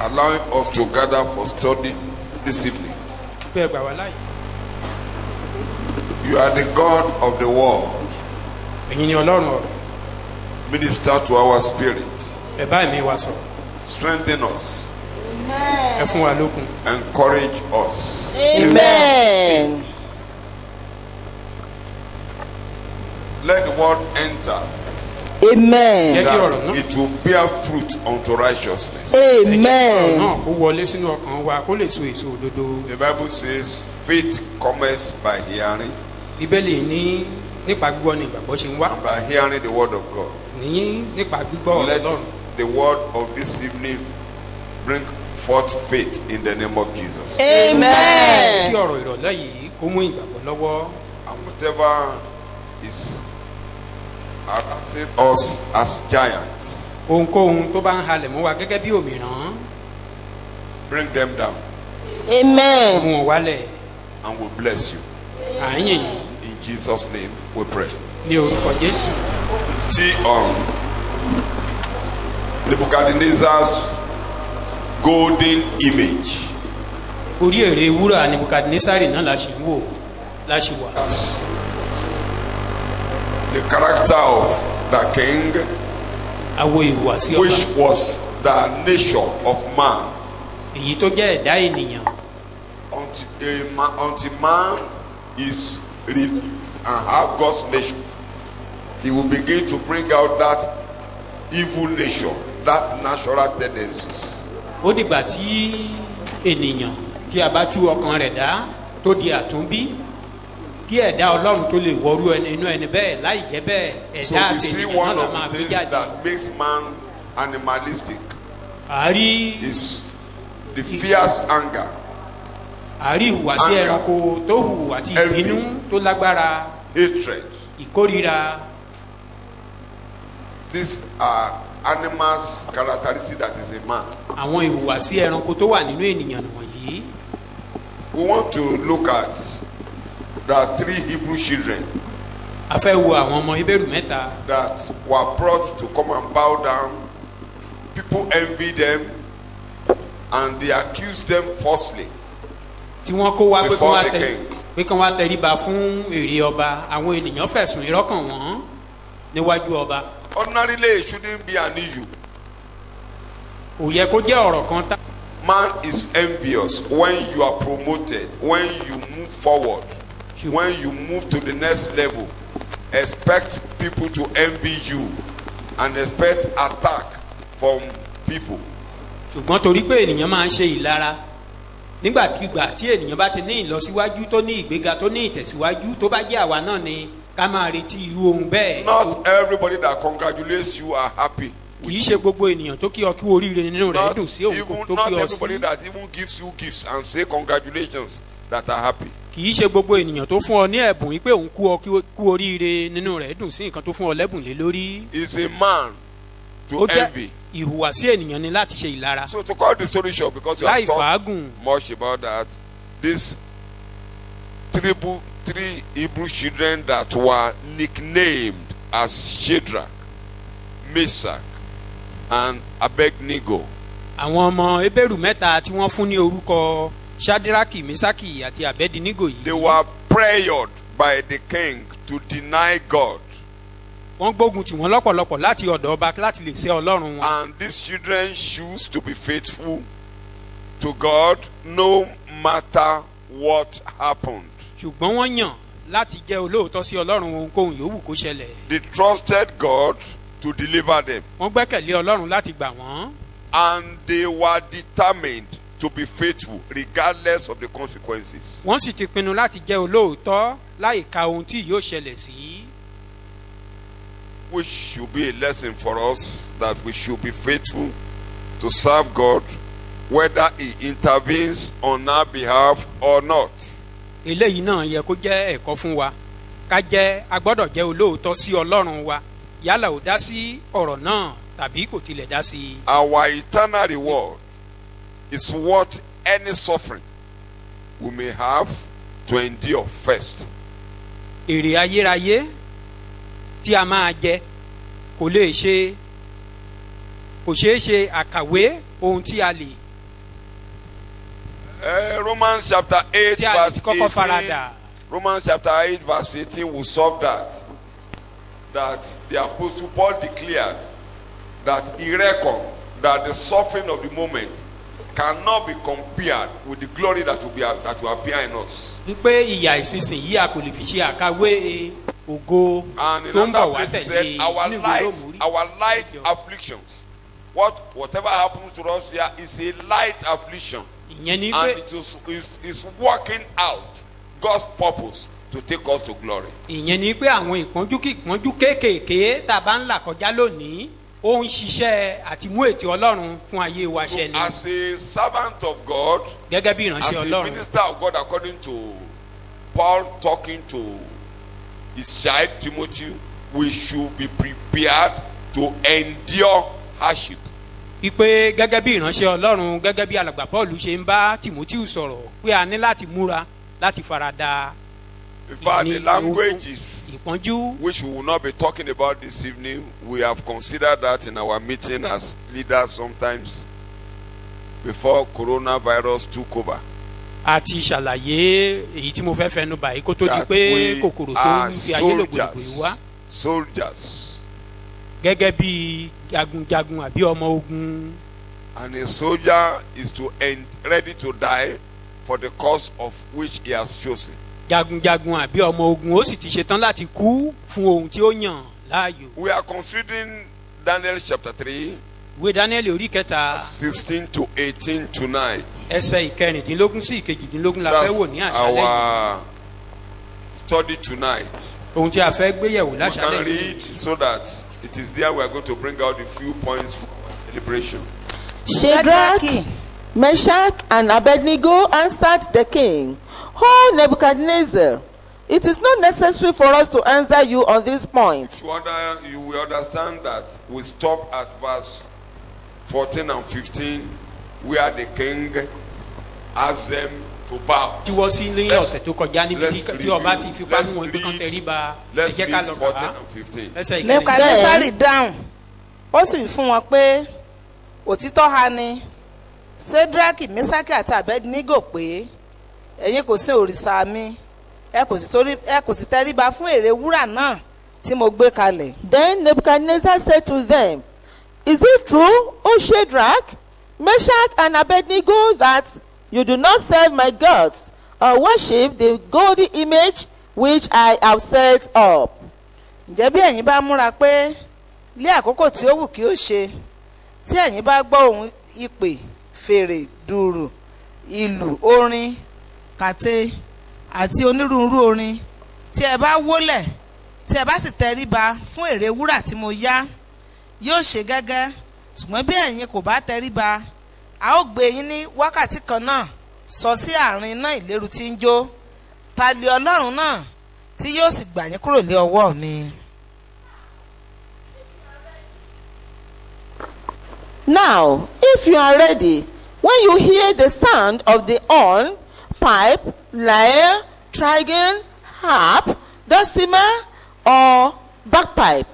allowing us to gather for study this evening. pé ẹ gbà wá láàyè. You are the God of the world. ẹ̀yin ni ọlọ́run ọ̀rọ̀. Minister to our spirit. ẹ bá ẹ̀mí wa sọ̀rọ̀. Strengthen us. ẹ fún wa lókun. Encourage us. Amen. Let the word enter. Amen. Jẹ́ kí ọ̀rọ̀ That náà. it will bear fruit unto righteousness. ọ̀rọ̀ Amen. náà kó wọlé sínú ọkàn wa kó lè so èso òdodo. The Bible says faith comes by hearing, bíbélì ní nípa gbígbọ́ ni ìgbàgbọ́ ṣe ń wá. and by hearing the word of God. ní nípa gbígbọ́ ọ̀rọ̀ Let ọlọ́run. the word of this evening bring forth faith in the name of Jesus. kí Amen. ọ̀rọ̀ ìrọ̀lẹ́ yìí kó mú ìgbàgbọ́ lọ́wọ́. And whatever is harassing us as giants, ohunkóhun tó bá ń halẹ̀ mọ́ wa gẹ́gẹ́ bí òmìrán bring them down, mú Amen. wọn wálẹ̀. and we bless you. à ń yìn yín In Jesus' name we pray. ní orúkọ jésù. Still on Nebuchadnezzar's golden image. orí èrè wúrà nebukadnesari náà la ṣì ń wò la ṣì wà. The character of the king, àwo ìhùwàsí ọba which was the nature of man. èyí tó jẹ́ ẹ̀dá ènìyàn Until man is real and have God's nature, he will begin to bring out that evil nature, that natural tendencies. ó dìgbà tí ènìyàn tí a bá tú ọkàn rẹ̀ dá tó di àtúnbí kí ẹ̀dá ọlọ́run tó lè wọrú inú ẹni bẹ́ẹ̀ láì jẹ́ bẹ́ẹ̀ So ẹ̀dá we see àtẹnìyàn náà one la of máa the gbé things jáde. that makes man animalistic àárí is the fierce anger, ìhùwàsí Anger. ẹranko tó hù àti Envy. ìbínú tó lágbára hatred. ìkórira. These are animals' characteristics that is in man. àwọn ìhùwàsí ẹranko tó wà nínú ènìyàn wọ̀nyí. We want to look at the 3 Hebrew children a fẹ́ wo àwọn ọmọ Hébérù mẹ́ta that were brought to come and bow down. People envy them and they accuse them falsely. tí wọ́n kó wá pé kí Before wọ́n the tẹ king. pé kí wọ́n tẹríba fún èrè ọba. àwọn ènìyàn fẹ̀sùn irọ́ kàn wọ́n níwájú ọba. Ordinarily, it shouldn't be an issue. kò yẹ kó jẹ́ ọ̀rọ̀ kan tá. Man is envious when you are promoted, when you move forward, when you move to the next level. Expect people to envy you and expect attack from people. ṣùgbọ́n torí pé ènìyàn máa ń ṣe ìlara nígbàkigbà tí ènìyàn bá ti ní ìlọsíwájú tó ní ìgbéga tó ní ìtẹ̀síwájú tó bá jẹ́ àwa náà ni ká máa retí irú ohun bẹ́ẹ̀. Not everybody that congratulates you are happy. kì í ṣe gbogbo ènìyàn tó kí ọ kí oríire nínú rẹ̀ Not, dùn sí òun even, tó not kí ọ everybody sí. that even gives you gifts and say congratulations that are happy. kì í ṣe gbogbo ènìyàn tó fún ọ ní ẹ̀bùn yìí pé òun kú oríire nínú rẹ̀ dùn sí nǹkan tó fún ọ lẹ́bùn lé lórí. Is a man to ó jẹ́ envy. ìhùwàsí ènìyàn ni láti ṣe ìlara. So to cut the story short, because you láì have talked fàágùn much about that, these 3 Hebrew children that were nicknamed as Shadrach, Meshach, and Abednego. àwọn ọmọ Hébérù mẹ́ta tí wọ́n fún ní orúkọ Shadraki, Mesaki àti Abednego They yìí. were prayered by the king to deny God. wọ́n gbógun tì wọ́n lọ́pọ̀lọpọ̀ láti ọ̀dọ̀ ọba láti lè ṣe ọlọ́run wọn. And these children choose to be faithful to God no matter what happened. ṣùgbọ́n wọ́n yàn láti jẹ́ olóòótọ́ sí ọlọ́run ohunkóhun yòówù kó ṣẹlẹ̀. They trusted God to deliver them. wọ́n gbẹ́kẹ̀lé ọlọ́run láti gbà wọ́n. And they were determined to be faithful regardless of the consequences. wọ́n sì ti pinnu láti jẹ́ olóòótọ́ láìka ohun tí yóò ṣẹlẹ̀ sí. Which should be a lesson for us, that we should be faithful to serve God whether he intervenes on our behalf or not. eléyìí náà yẹ kó jẹ́ ẹ̀kọ́ fún wa ká jẹ́ a gbọ́dọ̀ jẹ́ olóòótọ́ sí ọlọ́run wa yálà ó dá sí ọ̀rọ̀ náà tàbí kò tilẹ̀ dá sí i. Our eternal reward is worth any suffering we may have to endure first. èrè ayérayé tí a máa jẹ kò lè ṣe kò ṣeé ṣe àkàwé ohun tí a lè Romans chapter 8 tí a lè verse kọ́kọ́ 18. farada. Romans chapter 8 verse 18 will solve that. That the apostle Paul declared that he reckoned that the suffering of the moment cannot be compared with the glory that will appear in us. wípé ìyà ìsinsìnyí a kò lè fi ṣe àkàwé ògo And in tó ń bọ̀ another wá place he tẹ̀lé said, nínú our light afflictions. Whatever happens to us here is a light affliction. ìyẹn ni And pé it is working out God's purpose to take us to glory. ìyẹn ni pé àwọn ìpọ́njú kéékèèké tá a bá ń là kọjá lónìí ó ń ṣiṣẹ́ àti mú ètò ọlọ́run fún ayé wa So ṣẹ ni as a servant of God, gẹ́gẹ́ bí as ìránṣẹ́ a ọlọ́run minister of God, according to Paul talking to his child Timothy, we should be prepared to endure hardship. wípé gẹ́gẹ́ bí ìránṣẹ́ ọlọ́run gẹ́gẹ́ bí alàgbà Paul ṣe ń bá Timothy sọ̀rọ̀ pé a ní láti múra láti farada In fact, the ní languages ìpọ́njú. which we will not be talking about this evening, we have considered that in our meeting as leaders sometimes before coronavirus took over. àti ṣàlàyé èyí tí mo fẹ́ fẹnu báyìí kó tó di That pé we kòkòrò tó are ń fi ayé lògbòlògbò yìí wá soldiers. gẹ́gẹ́ bí jagunjagun àbí ọmọ ogun. And a soldier is ready to die for the cause of which he has chosen. jagunjagun àbí ọmọ ogun ó sì ti ṣetán láti kú fún ohun tí ó yàn láàyò. We are considering Daniel chapter 3, ìwé Daniel orí kẹta 16 to 18 tonight. ẹsẹ̀ ìkẹrìndínlógún sí ìkejìdínlógún la fẹ́ That's wò ní àṣálẹ́ yìí. our study tonight. ohun tí a fẹ́ gbéyẹ̀wò We láṣálẹ́ can yìí. read so that it is there we are going to bring out a few points for our deliberation. Shadrach, Meshach, and Abednego answered the king, "O Nebuchadnezzar, it is not necessary for us to answer you on this point. You will understand that we stop at verse 14 and 15 where the king asked them to bow. tí wọ́n sí ní ọ̀sẹ̀ tó kọjá níbi Let's tí ọba ti fipá mú wọn read- tó kàn tẹríba ẹ Let's jẹ́ ká read lọ 14 bá and 15. ẹsẹ̀ ìkẹrìndínlógún. nebukadnesari dáhùn ó sì wí fún wọn pé òtítọ́ ha ni sedraki mesaki àti abednego pé ẹ̀yin kò sin òrìṣà mi ẹ kò sì tẹríba fún ère wúrà náà tí mo gbé kalẹ̀. Then Nebuchadnezzar said to them, "Is it true, O Shadrach, Meshach, and Abednego, that you do not serve my gods or worship the golden image which I have set up?" ǹjẹ́ bí ẹ̀yin bá múra pé lé àkókò tí ó wù kí ó ṣe tí ẹ̀yin bá gbọ́ ohùn ìpè fèrè dùrù ìlù orin kàtẹ àti onírúurú orin tí ẹ bá wólẹ̀ tí ẹ bá sì tẹríba fún ère wúrà tí mo yá yóò ṣe gẹ́gẹ́ ṣùgbọ́n bí ẹ̀yin kò bá tẹríba a ó gbé yín ní wákàtí kan náà sọ sí àárín iná ìléru tí ń jó ta lé ọlọ́run náà tí yóò sì gbà yín kúrò lé ọwọ́ mi. Now, if you are ready, when you hear the sound of the horn, pipe, lyre, trigon, harp, dulcimer, or bagpipe,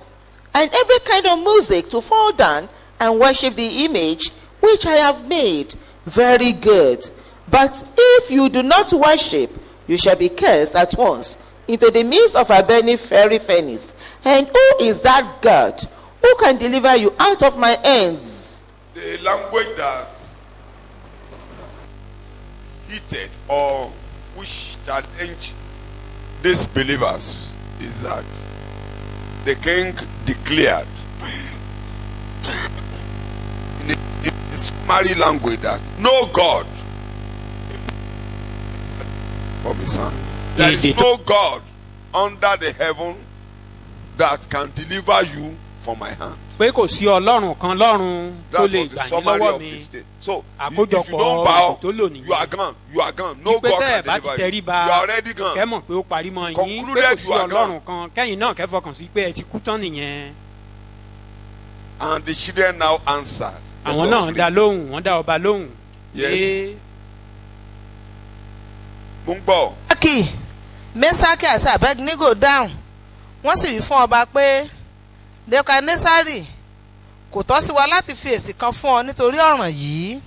and every kind of music, to fall down and worship the image which I have made, very good. But if you do not worship, you shall be cast at once into the midst of a burning fiery furnace. And who is that God who can deliver you out of my hands? The language that heated or which challenged these believers is that the king declared in a summary language that no God from his hand. There is no God under the heaven that can deliver you from my hand. pé kò sí ọlọ́run kan lọ́run tó That lè was the gbà yín summary lọ́wọ́ of mi. his day. So if Àkójọpọ̀ you don't bow, tó lò nìyẹn. you are gone. You are gone. No pé God tẹ́ ẹ̀ can bá ti deliver you. tẹríba You are already kẹ́ gone. mọ̀ pé ó parí mọ́ yín pé Concluded kò sí you are ọlọ́run kan kẹ́yìn náà kẹ́ fọkàn sí pé ẹ ti kú tán nìyẹn. And the children now answered. Let àwọn us náà read. dá lóhùn wọ́n dá ọba lóhùn. Yes. pé Mo ń gbọ́. Sákì Mẹ́sákì àti Abednego dáhùn wọ́n sì wí fún ọba pé Nebukadnesari kò tọ́ sí wa láti fi èsì kan fún ọ nítorí ọ̀ràn yìí.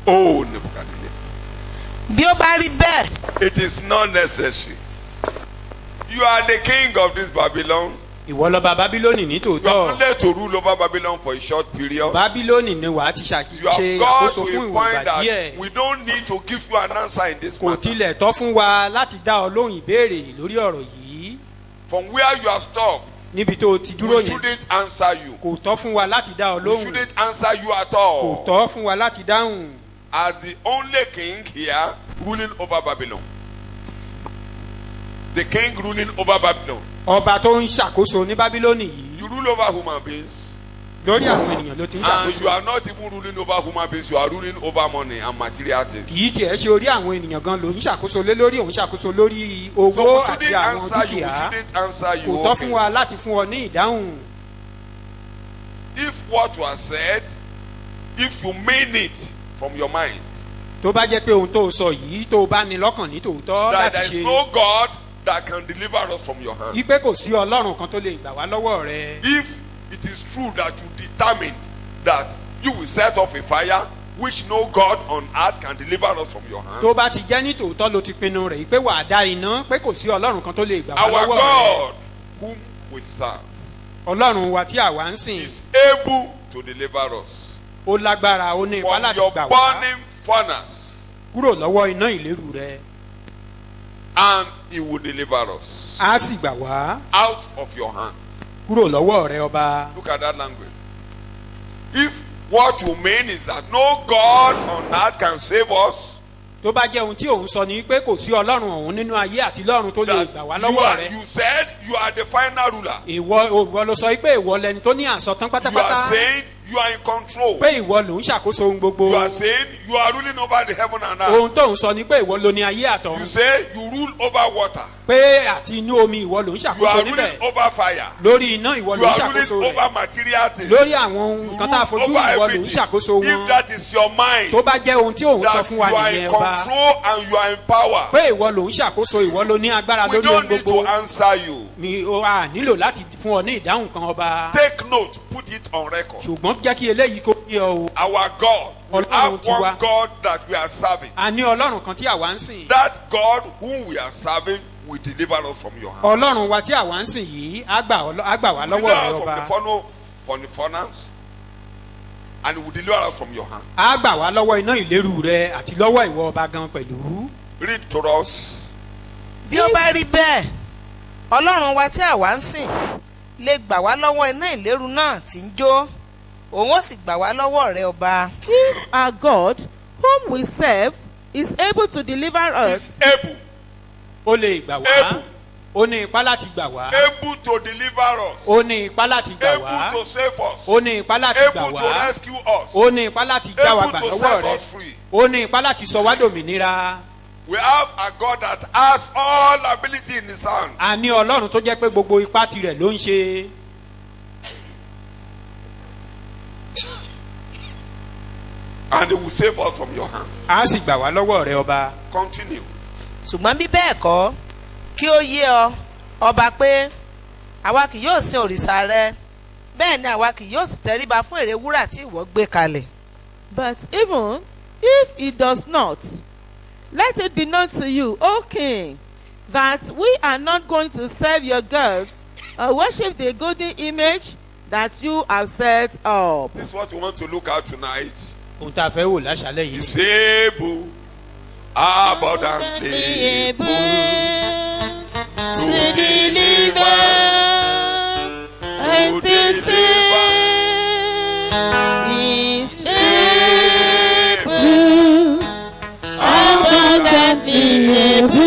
Oh, Nebuchadnezzar. bí ó bá rí bẹ́ẹ̀ It is not necessary. You are the king of this Babylon. ìwọ lọba bábílónì ní You are tòótọ́ only to rule over Babylon for a short period. bábílónì ni wàá ti You ṣe have got àkóso to fún a ìwọ̀n point ìgbà that díẹ̀ we don't need to give you an answer in this kò matter. tilẹ̀ tọ́ fún wa láti dá ọ lóhùn ìbéèrè lórí ọ̀rọ̀ yìí From where you have stopped, níbi tó o ti dúró we yẹn shouldn't answer you. kò tọ́ fún wa láti dá ọ We lóhùn shouldn't answer you at kò all. tọ́ fún wa láti dáhùn As the only king here ruling over Babylon. The king ruling over Babylon. ọba tó ń ṣàkóso ní bábílónì yìí You rule over human beings. lórí àwọn ènìyàn ló ti ń And ṣàkóso you are not even ruling over human beings. You are ruling over money and material things. kì í tiẹ̀ ṣe orí àwọn ènìyàn gan ló ń ṣàkóso lé lórí òun ṣàkóso lórí So owó we àti shouldn't àwọn answer you. We dúkìá shouldn't answer kò you. tọ́ Okay. fún wa láti fún ọ ní ìdáhùn If what was said, if you mean it from your mind, tó bá jẹ́ pé ohun tó sọ yìí tó bá ní lọ́kàn ní tòótọ́ that láti there is ṣe no God that can deliver us from your hand. wípé kò sí ọlọ́run kan tó lè gbà wá lọ́wọ́ rẹ If it is true that you determine that you will set off a fire which no God on earth can deliver us from your hand, tó bá ti jẹ́ ní tòótọ́ ló ti pinnu rẹ̀ pé wàá dá iná pé kò sí ọlọ́run kan tó lè gbà wá our lọ́wọ́ rẹ God, whom we serve, ọlọ́run wa tí àwa ń sìn is able to deliver us ó lágbára ó ní ipá from láti your gbà wá burning furnace, kúrò lọ́wọ́ iná ìléru rẹ and He will deliver us á sì gbà wá out of your hand. kúrò lọ́wọ́ rẹ ọba Look at that language. If what you mean is that no God on earth can save us, tó bá jẹ́ ohun tí òun sọ ni pé kò sí ọlọ́run ọ̀hún nínú ayé àti lọ́run tó lè that gbà wá lọ́wọ́ rẹ you said you are the final ruler. ìwọ ló sọ pé ìwọ lẹni tó ní àsọtán You are pátápátá saying you are in control. pé ìwọ ló ń ṣàkóso ohun gbogbo You are saying you are ruling over the heaven and earth. ohun tó ń sọ ni pé ìwọ ló ní ayé You àtọ̀run say you rule over water. pé àti inú omi ìwọ ló ń You ṣàkóso are níbẹ̀ ruling over fire. lórí iná ìwọ You ló ń are ṣàkóso ruling rẹ̀ over material things. lórí àwọn ohun You nǹkan tá a rule fojú over ìwọ ló ń everything. ṣàkóso If wọn that is your mind, tó bá jẹ́ ohun tí òun sọ that fún you wa are in nìyẹn ọba control and you are in power, pé ìwọ ló ń ṣàkóso ìwọ ló ní agbára we lórí ohun don't need gbogbo to answer you. mi ò à nílò láti fún ọ ní ìdáhùn kan ọba Take note, put it on record. ṣùgbọ́n jẹ́ kí eléyìí kó yé ọ o Our God, we Ọlọ́run have tiwa. one God that we are serving. a ní ọlọ́run kan tí àwa ń sìn That God whom we are serving will deliver us from your hand. ọlọ́run wa tí àwa ń sìn yìí á gbà wá lọ́wọ́ Deliver rẹ us ọba from the furnace, and He will deliver us from your hand. á gbà wá lọ́wọ́ iná ìléru rẹ àti lọ́wọ́ ìwọ ọba gan pẹ̀lú. Read to us. bí ó bá rí bẹ́ẹ̀ ọlọ́run wa tí àwa ń sìn lè gbà wá lọ́wọ́ iná ìléru náà tí ń jó òun ó sì gbà wá lọ́wọ́ rẹ ọba. If our God, whom we serve, is able to deliver us, Is able, ó lè gbà wá Able. ó ní ipá láti gbà wá able to deliver us, ó ní ipá láti gbà wá able to save us, ó ní ipá láti gbà able to wá rescue us, ó ní ipá láti já wa able gbà to lọ́wọ́ set rẹ us free. ó ní ipá láti sọ wá dòmìnira We have a God that has all ability in His hand. a ní ọlọ́run tó jẹ́ pé gbogbo ipá tirẹ̀ ló ń ṣe And He will save us from your hand. á sì gbà wá lọ́wọ́ rẹ ọba. Continue. ṣùgbọ́n bí bẹ́ẹ̀ kọ́ kí ó yé ọ ọba pé àwa kì yóò sin òrìṣà rẹ bẹ́ẹ̀ ni àwa kì yóò sì tẹríba fún ère wúrà tí ìwọ gbé kalẹ̀. but even if he does not, let it be known to you, O king, that we are not going to serve your gods or worship the golden image that you have set up. This is what we want to look at tonight. ohun tá a fẹ́ wò láṣálẹ̀ yìí He's able, abundantly able to deliver, and to save. Is able, abundantly able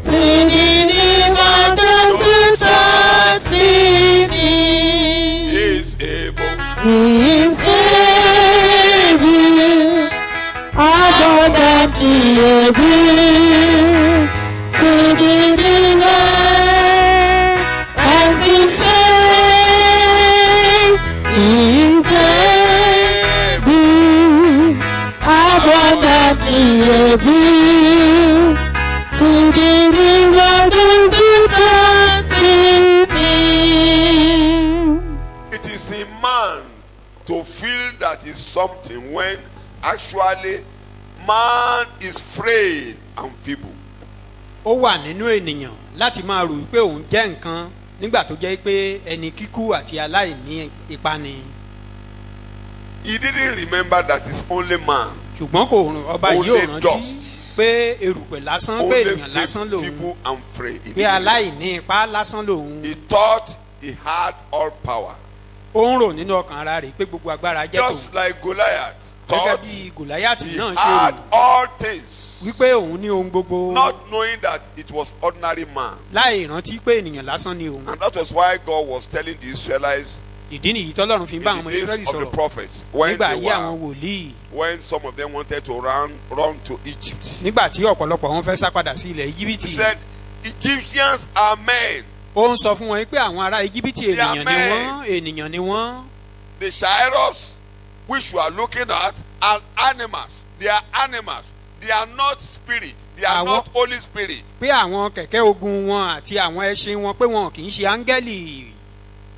to deliver those who trust in Him. is able, He is able, abundantly able to deliver and to save. He is able, abundantly able to deliver that is something when actually man is frail and feeble. ó wà nínú ènìyàn láti máa rò pé òun jẹ́ nǹkan nígbà tó jẹ́ pé ẹni kíkú àti aláìní ipá ni. He didn't remember that it's only man, ṣùgbọ́n kò ọba yìí ò only rántí dust, pé erùpẹ̀ lásán pé only ènìyàn lásán lòun feeble and frail. He pé didn't aláìní ipá lásán lòun. He thought he had all power. ó ń rò nínú ọkàn ara rẹ̀ pé gbogbo agbára jẹ́ Just tòun. like Goliath gẹ́gẹ́ thought bí gòláyàtì he náà ṣe had rò all things, wípé òun ní ohun gbogbo not knowing that it was ordinary man. láì rántí pé ènìyàn lásán ni òun. And that was why God was telling the Israelites ìdí nìyí tọ́lọ́run fi ń bá in àwọn the ọmọ days Ísírẹ́lì of the sọ̀rọ̀ prophets, when nígbà they ayé àwọn were, wòlíì when some of them wanted to run to Egypt. nígbà tí ọ̀pọ̀lọpọ̀ wọn fẹ́ sá padà sí ilẹ̀ He íjíbítì. said, Egyptians are men, ó ń sọ fún wọn pé àwọn ará íjíbítì They are ènìyàn ni men. wọ́n ènìyàn ni wọ́n. the Shiros which you are looking at are animals. They are animals. They are not spirit. They are Àwọn- not Holy Spirit. pé àwọn kẹ̀kẹ́ ogun wọn àti àwọn ẹṣin wọn pé wọn kì í ṣe áńgẹ́lì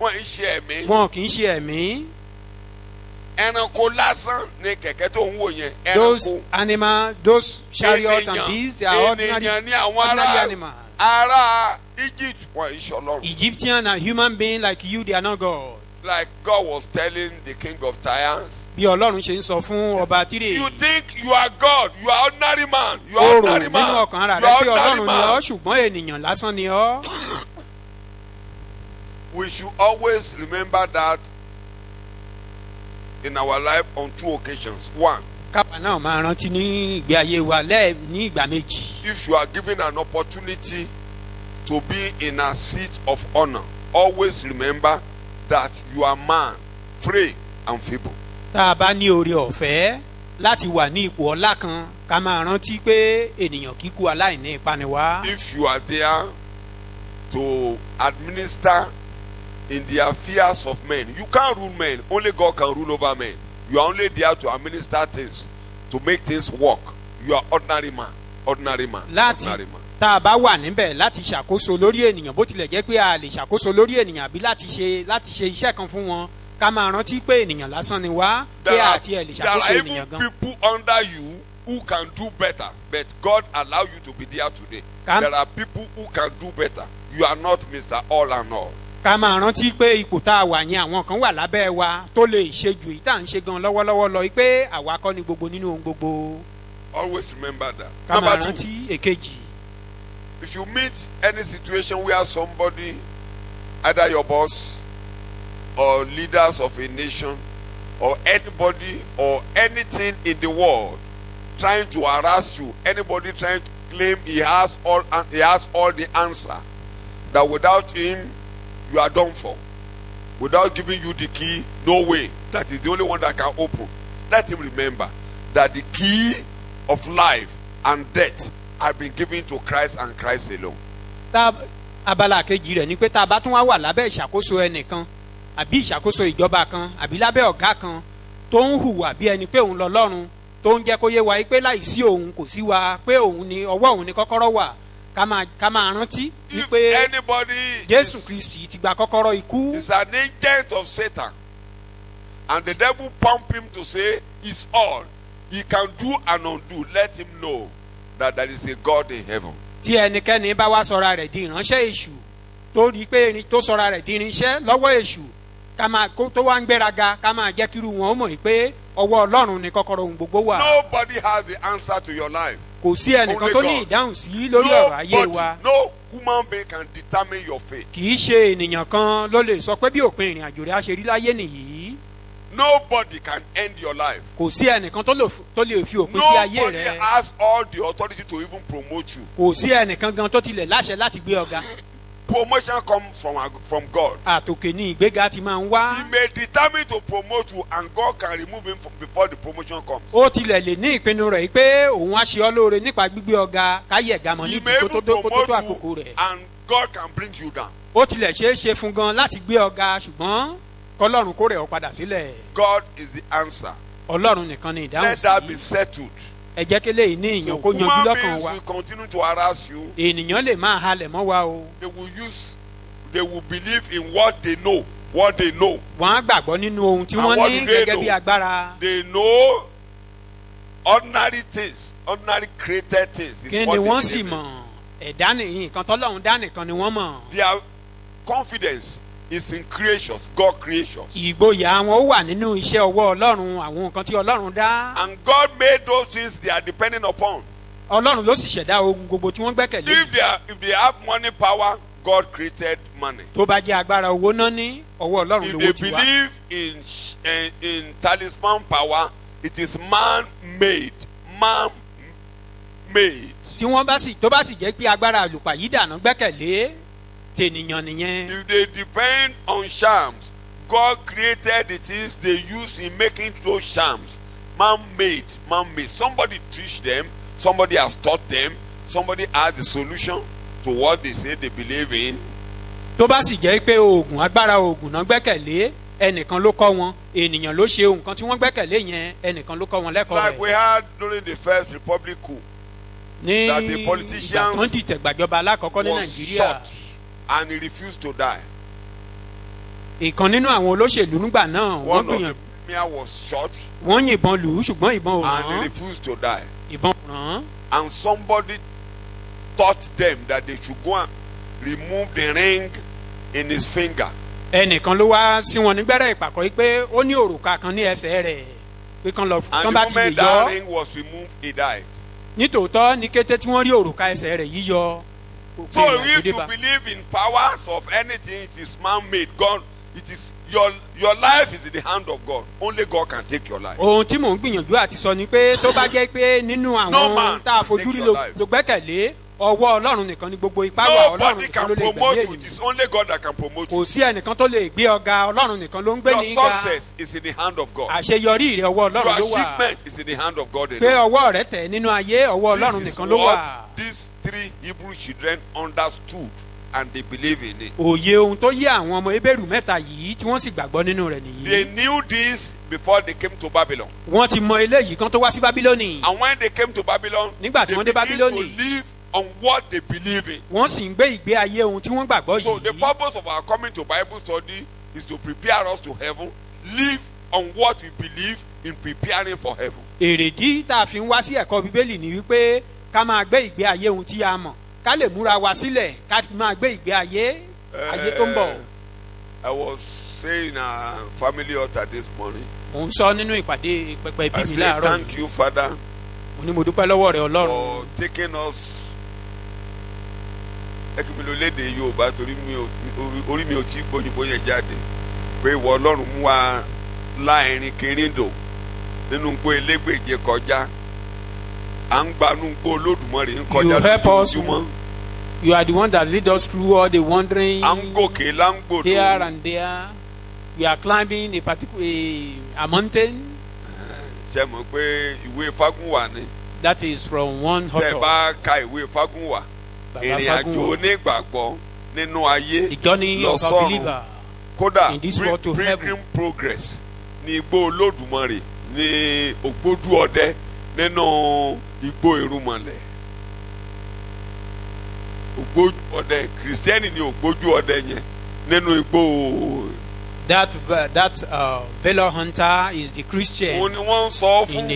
Wọ́n ń ṣe ẹ̀mí. wọn kì í ṣe ẹ̀mí. Ẹranko lásán ni kẹ̀kẹ́ tó ń wò yẹn. those Ẹranko. animals those chariots and beasts they are ordinary Ènìyàn ni àwọn ordinary animals. ará Egypt wọ́n ń ṣe Ọlọ́run. Egyptian and human being like you they are not God. Like God was telling the king of Tyre. bí ọlọ́run ṣe ń sọ fún ọba tírè. You think you are God. You are ordinary man. You are ó rò ordinary nínú man. ọkàn ara You rẹ are pé ordinary ọlọ́run ni ọ́ man. ṣùgbọ́n ènìyàn lásán ni ọ́. We should always remember that in our life on two occasions. One, káwa náà máa rántí ní ìgbé ayé wa ní ìgbà méjì. if you are given an opportunity to be in a seat of honor, always remember that you are man, frail and feeble. tá a bá ní oore ọ̀fẹ́ láti wà ní ipò ọlá kan ká máa rántí pé ènìyàn kíkú aláìní ipá ni wá. If you are there to administer in the affairs of men, you can't rule men. Only God can rule over men. You are only there to administer things, to make things work. You are ordinary man. Ordinary man. láti Ordinary man. tá a bá wà níbẹ̀ láti ṣàkóso lórí ènìyàn bó tilẹ̀ jẹ́ pé a lè ṣàkóso lórí ènìyàn àbí láti ṣe iṣẹ́ kan fún wọn ká máa rántí pé ènìyàn lásán ni wá pé There are àti ẹ̀ lè ṣàkóso even ènìyàn gan. people under you who can do better, but God allow you to be there today. Can- There are people who can do better. You are not Mr. All and All. ká máa rántí pé ipò tá a wà yẹn àwọn kan wà lábẹ́ wa tó lè ṣe ju èyí tá à ń ṣe gan lọ́wọ́lọ́wọ́ lọ pé àwa kọ́ ni gbogbo nínú ohun gbogbo. Always remember that. ká máa Number two, rántí èkejì. if you meet any situation where somebody, either your boss or leaders of a nation or anybody or anything in the world trying to harass you, anybody trying to claim he has all the answer, that without him you are done for, without giving you the key, no way, that is the only one that can open. Let him remember that the key of life and death have been given to Christ and Christ alone. tá abala kejì rẹ̀ ni pé tá a bá tún wá wà lábẹ́ ìṣàkóso ẹnìkan àbí ìṣàkóso ìjọba kan àbí lábẹ́ ọ̀gá kan tó ń hùwà bí ẹni pé òun lọ́lọ́run tó ń jẹ́ kó yé wa pé láìsí òun kò sí wa pé òun ni ọwọ́ òun ni kọ́kọ́rọ́ wà ká máa rántí If wípé anybody Jésù Kristi ti gba kọ́kọ́rọ́ ikú. is an agent of Satan and the devil pump him to say it's all he can do and undo, let him know that there is a God in heaven. tí ẹnikẹ́ni bá wá sọra rẹ̀ di ìránṣẹ́ èṣù tó rí pé tó sọra rẹ̀ di irinṣẹ́ lọ́wọ́ èṣù tó wá ń gbéraga ká máa jẹ́ kíru wọn ó mọ̀ pé ọwọ́ Ọlọ́run ni kọ́kọ́rọ́ ohun gbogbo wà. Nobody has the answer to your life. kò sí ẹnìkan tó ní ìdáhùn sí lórí ọ̀rọ̀ ayé wa. No human being can determine your fate. kì í ṣe ènìyàn kan ló lè sọ pé bí òpin ìrìn àjò rẹ̀ á ṣe rí láyé nìyí. Nobody can end your life. kò sí ẹnìkan tó lè fi òpin sí ayé Nobody rẹ̀. has all the authority to even promote you. kò sí ẹnìkan gan tó tilẹ̀ láṣẹ láti gbé ọ̀gá. Promotion comes from God. àtòkè ni ìgbéga ti máa ń wá. He may determine to promote you and God can remove him before the promotion comes. ó tilẹ̀ lè ní ìpinnu rẹ̀ pé òun á ṣe ọ́ lóore nípa gbígbé ọ̀gá káyẹ̀ gàmọ́ He níbi may tó even tó promote àkókò you rẹ̀. and God can bring you down. ó tilẹ̀ ṣeé ṣe fún gan láti gbé ọ̀gá ṣùgbọ́n kọlọ́run kó rẹ̀ ọ́ padà sílẹ̀. God is the answer. ọlọ́run nìkan ni ìdáhùn Let that be sí. settled. ẹ jẹ́ kí léyìí ní So ìyàn kó yanjú human lọ́kàn beings wa. will continue to harass you. ènìyàn lè máa halẹ̀ mọ́ wa o. They will believe in what they know. what they know. wọ́n á gbàgbọ́ nínú ohun tí And wọ́n what ní do they gẹ́gẹ́ bí know? agbára. They know ordinary things, ordinary created things. Is kí what ni they wọ́n sì believe in. mọ̀ ẹ̀dá nìyí nǹkan tọ́lọ́run dá nìkan ni wọ́n mọ̀. Their confidence is in creations, God creations. ìgboyà wọn ó wà nínú iṣẹ́ ọwọ́ ọlọ́run àwọn nǹkan tí ọlọ́run dá. And God made those things they are depending upon. ọlọ́run ló sì ṣẹ̀dá ohun gbogbo tí wọ́n gbẹ́kẹ̀lé. If they have money power, God created money. tó bá jẹ́ agbára owó náà ní ọwọ́ ọlọ́run If lówó they ti wá. believe in talisman power, it is man-made. Man-made. tí wọ́n bá sì tó bá sì jẹ́ pé agbára àlùpàyídà náà gbẹ́kẹ̀lé tènìyàn nìyẹn. If they depend on charms, God created the things they use in making those charms. Man-made, man-made. Somebody teach them. Somebody has taught them. Somebody has the solution to what they say they believe in. tó bá sì jẹ́ pé oògùn agbára oògùn náà gbẹ́kẹ̀lé ẹnìkan ló kọ́ wọn ènìyàn ló ṣe nǹkan tí wọ́n gbẹ́kẹ̀lé yẹn ẹnìkan ló kọ́ wọn lẹ́kọ̀ọ́ Like we rẹ̀. had during the first Republic coup, ní that the ìgbà politicians kan dìtẹ̀ gbàjọba alákọ̀ọ́kọ́ ní was nàìjíríà shot and he refused to die. ìkan nínú àwọn olóṣèlú nígbà náà wọ́n One of gbìyànjú the premier was shot wọ́n yìnbọn lù ú ṣùgbọ́n ìbọn ò and he rán refused to die. ìbọn ò rán. And somebody taught them that they should go and remove the ring in his finger. ẹnìkan ló wá sí wọn nígbẹ́rẹ́ ìpàkọ́ yìí pé ó ní òrùka kan ní ẹsẹ̀ rẹ̀ pé kán lọ And kán the bá ti lè moment yọ that ring was removed, he died. nítòótọ́ ní kété tí wọ́n rí òrùka ẹsẹ̀ rẹ̀ yíyọ. So if you believe in powers of anything, it is man-made. God, it is your life is in the hand of God. Only God can take your life. ohun tí mò ń gbìyànjú àti sọ ni pé tó bá jẹ́ pé nínú No man àwọn tá a fojú take rí your life. ló gbẹ́kẹ̀lé ọwọ́ ọlọ́run nìkan ni gbogbo ipá wà ọlọ́run Nobody nìkan can ló lè promote gbẹ̀lé you. It èyí is only God that can promote kò you. sí ẹnìkan tó lè gbé ọ̀gá ọlọ́run nìkan ló ń gbé Your ní ga success is in the hand of God. àṣeyọrí rẹ̀ ọwọ́ Your ọlọ́run ló wà achievement is in the hand of God pé alone. ọwọ́ rẹ̀ tẹ̀ nínú ayé ọwọ́ ọlọ́run This is nìkan ló wà. what these three Hebrew children understood and they believe in it. òye ohun tó yé àwọn ọmọ ebéèrú mẹ́ta yìí tí wọ́n sì gbàgbọ́ nínú rẹ̀ They nìyí. knew this before they came to Babylon. wọ́n ti mọ eléyìí kan tó wá sí bábílónì. And when they came to Babylon, Nígbà tí they wọ́n dé began to Bábílónì. live on what they believe in. wọ́n sì ń gbé ìgbé ayé ohun tí wọ́n gbàgbọ́ So the yìí. purpose of our coming to Bible study is to prepare us to heaven, live on what we believe in preparing for heaven. èrèdí tá a fi ń wá sí ẹ̀kọ́ bíbélì ni wípé ká máa gbé ìgbé ayé ohun tí a mọ̀ ká lè múra wa sílẹ̀ ká máa gbé ìgbé ayé tó ń bọ̀. I was saying family altar this morning. mò ń sọ nínú ìpàdé pẹpẹ I bí mi say láàárọ̀ thank yìí. you, Father, mo ní mo dúpẹ́ lọ́wọ́ rẹ̀ ọlọ́run for taking us. Ẹ kí mi lo léde Yorùbá torí orí mi ò tí gbóyìnbó yẹn jáde pé ìwọ Ọlọ́run mú wa láàrin kirindo nínú gbó elégbèje kọjá à ń gbanú gbó Olódùmarè ń kọjá You help us. lójoojúmọ́ you are the one that lead us through all the wandering à ń gòkè here láńgbòdo and there we are climbing a mountain ṣe mọ̀ pé ìwé Fágúnwà ni that is from one tẹ́ ẹ author bá ka ìwé Fágúnwà Baba ìrìn àjò Fagunwa. onígbàgbọ́ nínú ayé the journey lọ of a sọ́run. believer kódà in this world to pilgrim heaven. progress ní igbó Olódùmarè ní ògbódú ọdẹ nínú igbó Irúnmọlẹ̀ ògbójú ọdẹ kìrìsìtẹ́nì ní ògbójú ọdẹ yẹn nínú igbó. that valor hunter is the Christian òun ni wọ́n ń sọ fún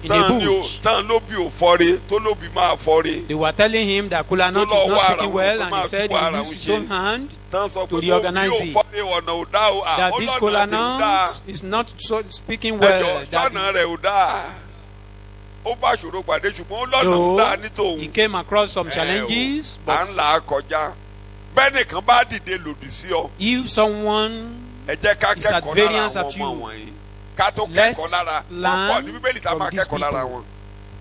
in a bush. tán ló bí òfọ́re tó ló bí máa fọ́re They were telling him that Kulanot Tó is lọ not wá speaking ara well, wọn, and tó he máa said tú ara he wọn used his ṣe. own hand tán sọ to pé reorganize bí it. òfọ́re ọ̀nà ò dá o that this ọlọ́nà àti ò dá Kulanot is not so speaking ẹjọ́ well. sọ́nà rẹ̀ ò dá ó bá ṣòro pàdé ṣùgbọ́n ó lọ́nà ò Though dá ní tòun. he came across some challenges, à ń but là á kọjá bẹ́ẹ̀ nìkan bá dìde lòdì sí ọ if someone ẹ jẹ́ ká is kẹ́kọ̀ọ́ at lára variance àwọn at ọmọ you, wọ̀nyí ká tó let's kẹ́kọ̀ọ́ lára wọn learn pọ̀ ní bíbélì tá a from máa these kẹ́kọ̀ọ́ lára people. wọn.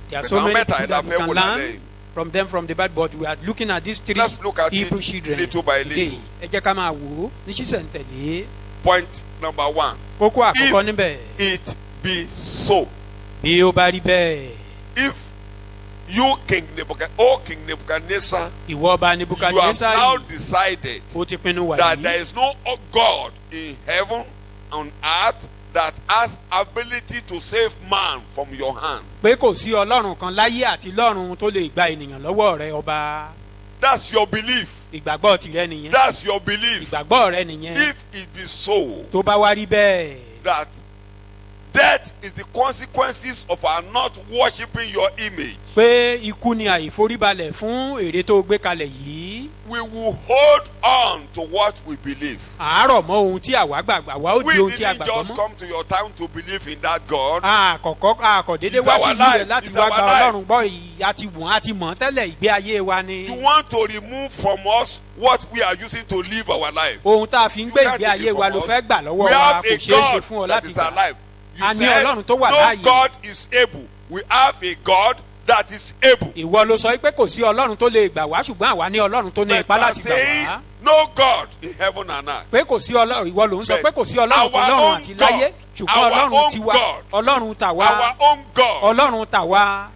there are But so àwọn many mẹ́ta people yẹn la that we fẹ́ can wò learn lálẹ́ yìí. from them from the Bible, but we are looking at these three Let's look at Hebrew it children little by today. little. ẹ jẹ́ ká máa wò ó ní sísẹ̀ntẹ̀lé. Point number 1, kókó àkọ́kọ́ níbẹ̀ it be so. bí ó bá rí bẹ́ẹ̀ If you King Nebuchadnezzar, ìwọ ọba you have Nebukadnezar now yìí decided ó ti pinnu that there wàyí is no God in heaven on earth that has ability to save man from your hand. pé kò sí ọlọ́run kan láyé àti lọ́run tó lè gba ènìyàn lọ́wọ́ rẹ ọba. That's your belief. ìgbàgbọ́ tìrẹ nìyẹn. That's your belief. ìgbàgbọ́ rẹ nìyẹn. If it be so, tó bá wá rí bẹ́ẹ̀. that death is the consequences of our not worshiping your image, pé ikú ni àìforíbalẹ̀ fún èrè tó gbé kalẹ̀ yìí. we will hold on to what we believe. àárọ̀ mọ́ ohun tí àwa gbàgbọ́ àwa ó di We ohun tí a didn't gbàgbọ́ just mọ́. come to your town to believe in that God. àkọ́dédé It's wá our sí ìlú life. rẹ̀ láti It's wá our gba life. ọlọ́run gbọ́ yìí àti mọ̀ tẹ́lẹ̀ ìgbé ayé wa ni. You want to remove from us what we are using to live our life. ohun tá a fi ń gbé You can't ìgbé take ayé it wa from ló us. fẹ́ gbà lọ́wọ́ We wa have kò a ṣeé ṣe God fún ọ that láti is gbà. alive. You A ní said, Ọlọ́run tó wà no láàyè. God is able. We have a God that is able. ìwọ ló sọ pé kò sí ọlọ́run tó lè gbà wá ṣùgbọ́n àwa ní ọlọ́run tó ní But ipá you are láti gbà saying, wá. no God in heaven and earth. pé kò sí ọlọ́run ìwọ ló ń sọ But pé kò sí ọlọ́run tó our lọ́run own àti God, láyé ṣùgbọ́n our ọlọ́run own tiwa God, ọlọ́run tàwa Our own God ọlọ́run tàwa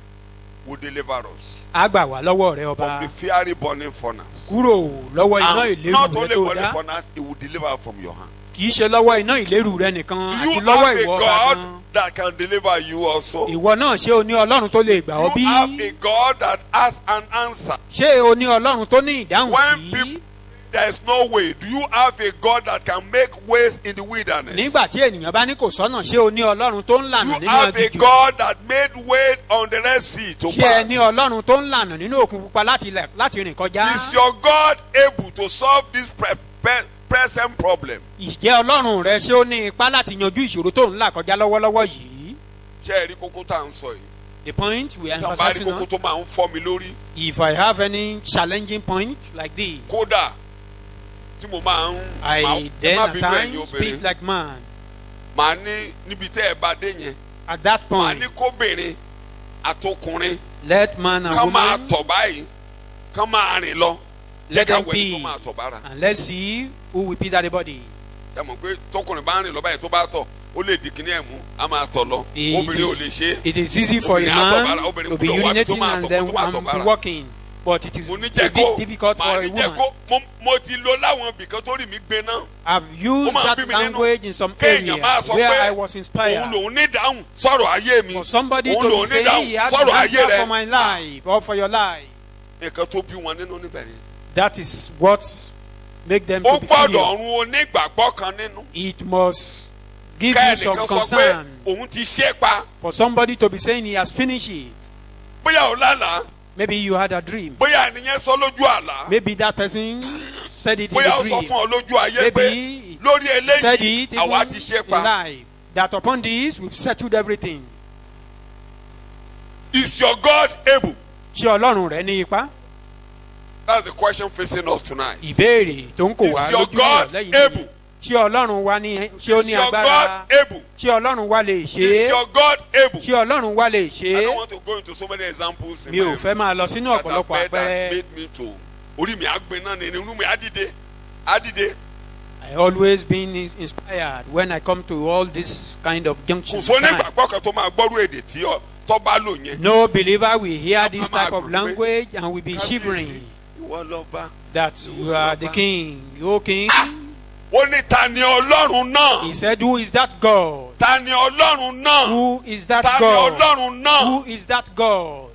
will deliver us á gbà wá lọ́wọ́ rẹ ọba from the fiery burning furnace. kúrò lọ́wọ́ iná And ìléru not rẹ only tó burning dá furnace, it will deliver us from your hand. kì í ṣe lọ́wọ́ iná ìléru rẹ nìkan Do you àti lọ́wọ́ have ìwọ a ọba God kan that can deliver you also? ìwọ náà ṣé o ní ọlọ́run tó lè gbà ọ́ bí You have a God that has an answer. ṣé o ní ọlọ́run tó ní ìdáhùn When sí people, there is no way. Do you have a God that can make ways in the wilderness? nígbà tí ènìyàn bá ní kò sọ́nà ṣé o ní ọlọ́run tó ń lànà You nínú have a aginjù God that made way on the Red Sea to ṣé ẹ pass. ní ọlọ́run tó ń lànà nínú òkun pupa láti rìn kọjá. Is your God able to solve this present problem? ìjẹ́ ọlọ́run rẹ ṣé ó ní ipá láti yanjú ìṣòro tó ń là kọjá lọ́wọ́lọ́wọ́ yìí. Ṣé ẹ rí kókó tá à ń sọ yìí? the point we are Tá a bá rí emphasizing kókó on tó máa ń fọ́ mi lórí. if I have any challenging point like this Kódà tí mo máa ń I then má at bínú ẹ̀yin times speak obìnrin. like man Màá ní níbi tẹ́ ẹ bá dé yẹn. at that Màá point ní kóbìnrin àtọkùnrin let man and kán máa woman tọ̀ báyìí kán máa rìn lọ. let Jẹ́ ká them wẹ̀ ní tó be máa tọ̀ bára. and let's see who will be that body. Ẹ mọ̀ pé tọkùnrin bá ń rìn lọ báyìí tó bá tọ̀ ó lè di kíní ẹ̀ mú á máa tọ̀ lọ. Obìnrin ò lè ṣe é. it is easy for a Obìnrin á tọ̀ man bára, obìnrin to be gbọ́dọ̀ wá bí tó urinating máa and tọ̀, then tó máa tọ̀ and bára. walking but it is Mo ní a jẹ́ bit kó difficult for màá a ní jẹ́ woman. kó mo ti lo láwọn ibìkan tó rí mi gbé náà. I've used Ó máa ń that bí mi nínú. language in some Kéèyàn máa areas sọ where pé I was inspired. òun lòun ní ìdáhùn sọ̀rọ̀ ayé mi. For somebody Òun to lòun be ní saying he ìdáhùn has sọ̀rọ̀ an ayé answer rẹ̀. for my life or for your life. Nǹkan tó bí wọn nínú níbẹ̀ yẹn. That is what make them Ó to be gbọ́dọ̀ filial. ọ̀run onígbàgbọ́ kan nínú. It must give you some Kẹ́ẹ̀nìkan sọ pé concern òun ti ṣe pa. for somebody to be saying he has finished it. Bóyá ò lálàá. Maybe you had a dream. Bóyá ẹnìyẹn sọ lójú àlá. Maybe that person said it in Bóyá ó the sọ dream. fún ọ lójú ayé pé Maybe lórí said eléyìí it àwa even ti ṣe in pa. life. That upon this we've settled everything. Is your God able? Ṣé Ọlọ́run rẹ ní ipá? That's the question facing us tonight. Ìbéèrè tó ń kò wá Is your lójú God ìrọ̀lẹ́ yìí able? nìyí. Ṣé Ọlọ́run wa ní ṣé ó Is ní your agbára? God able? Ṣé Ọlọ́run wa lè ṣe Is é? your God able? Ṣé Ọlọ́run wa lè ṣe I don't é? want to go into so many examples in Mi ò my fẹ́ máa lọ sínú that ọ̀pọ̀lọpọ̀ have àpẹẹrẹ. made me to orí mi á gbé náà ní inú mi á dìde á dìde. I always been inspired when I come to all this kind of Kò junctions. sóní ìgbàgbọ́ kan tó máa gbọ́rú èdè tí tó bá lò yẹn. No believer will hear this Mama type of Agbe. language and will be shivering Ìwọ lọ bá. that you are the king. O king. Ó ní ta ni Ọlọ́run náà? He said, who is that God? Ta ni Ọlọ́run náà? Who is that Ta ni God? Ọlọ́run náà? Who is that God?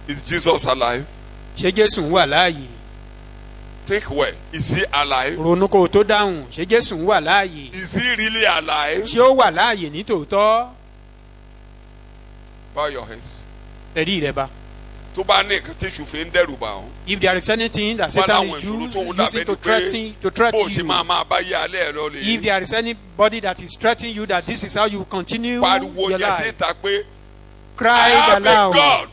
Is Jesus alive? Ṣé Jésù wà láàyè? Think well. Is he alive? Ronú kó o tó dáhùn. Ṣé Jésù wà láàyè? Is he really alive? Ṣé ó wà láàyè ní tòótọ́? Bow your heads. Ẹ̀rí rẹ̀ bá. Tó bá ní nǹkan tí èṣù fi ń dẹ́rù bá ọ́. If there is anything that Wọ́n Satan láwọn is ìṣòro tó ń using dàbẹ́ to ni pé threaten bó o ṣe you, máa bá yé alẹ́ ẹ̀rọ lè if there is anybody that is threatening you that this is how you continue pariwo your yẹn life, síta pé I cried have a aloud. God.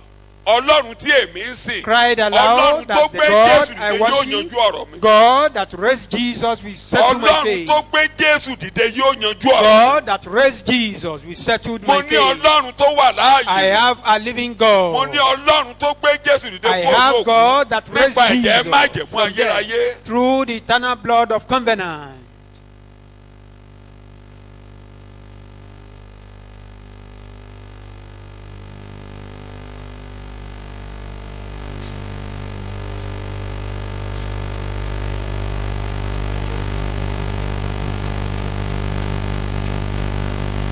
Ọlọ́run tí èmi ń sìn. Cried aloud Ọlọ́run tó that the gbé God Jésù I dìde yóò worship, yanjú ọ̀rọ̀ mi. God that raised Jesus will settle my Ọlọ́run case. tó gbé Jésù dìde yóò yanjú ọ̀rọ̀ mi. God that raised Jesus will settle Mo my ní case. Ọlọ́run tó wà I láàyè. have a living Mo ní God. Ọlọ́run tó gbé Jésù dìde I kúrò have lóògùn. God that raised Nípa ẹ̀jẹ̀ Jesus májẹ̀mú from death ayérayé. through the eternal blood of covenant.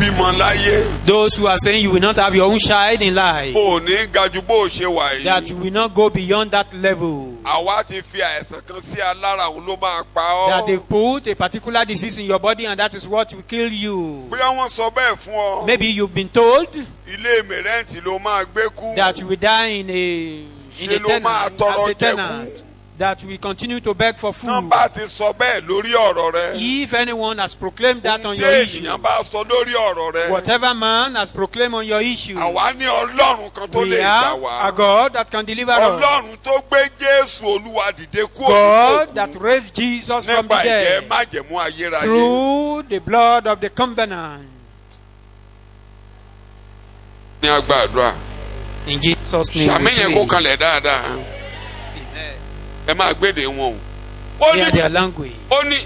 bímọ láyé. Those who are saying you will not have your own child in life, ò ní ga ju bó o ṣe wà that yìí. you will not go beyond that level, àwa ti fi àìsàn kan sí alára òun ló máa pa that ọ́. they've put a particular disease in your body and that is what will kill you. bóyá wọ́n sọ bẹ́ẹ̀ fún ọ. Maybe you've been told ilé mẹrẹǹtì ló máa gbé kú. that you will die in a Ṣé ló máa tenant, tọrọ as a jẹ tenant, kú? that we continue to beg for food. tán bá ti sọ bẹ́ẹ̀ lórí ọ̀rọ̀ rẹ. If anyone has proclaimed that on ohun your tí issue, ènìyàn bá sọ lórí ọ̀rọ̀ rẹ. whatever man has proclaimed on your issue, àwa ní ọlọ́run kan tó we lè gbà have a wá. God that can deliver us. ọlọ́run tó gbé jésù olúwa dìde kúrò God nínú that òkú. raised Jesus from the nípa ìjẹ́ dead májẹ̀mú ayérayé. through the blood of the covenant. ní agbàdúrà. In Jesus' name we sàmìyàn kó pray. kanlẹ̀ dáadáa. Amen. ẹ máa gbéde wọn o. ó Hear ní their language. ó ní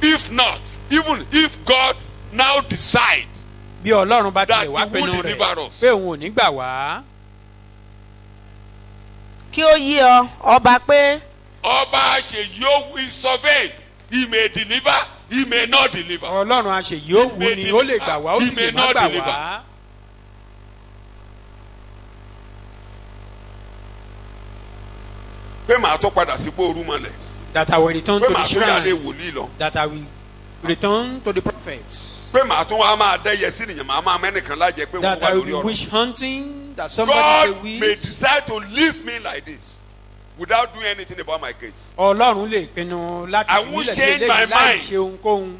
if not even if God now decide Bí Ọlọ́run bá that tilẹ̀ wá he will pinnu deliver rẹ̀ us. pé òun ò ní gbà wá, kí ó yí ọ ọba pé ọba ṣèyí ó wí survey he may deliver he may not deliver. Ọlọ́run àṣeyìí ó wù ni ó lè gbà wá ó sì lè má gbà wá. pé màá tó padà sí gbóòórù mọ́lẹ̀. That I will return pé to the màá tó yàrá shrine. wòlíì lọ. That I will return to the prophets. pé màá tún wá máa dẹ́yẹ sí nìyẹn màá máa mẹ́nìkan lájẹ pé wọ́n That wà I will lórí be ọ̀rọ̀. witch hunting. That somebody God say may witch. decide to leave me like this without doing anything about my case. Ọlọ́run lè pinnu láti I fi won't mílẹ̀ sí change my eléyìí láì mind. ṣe ohunkóhun.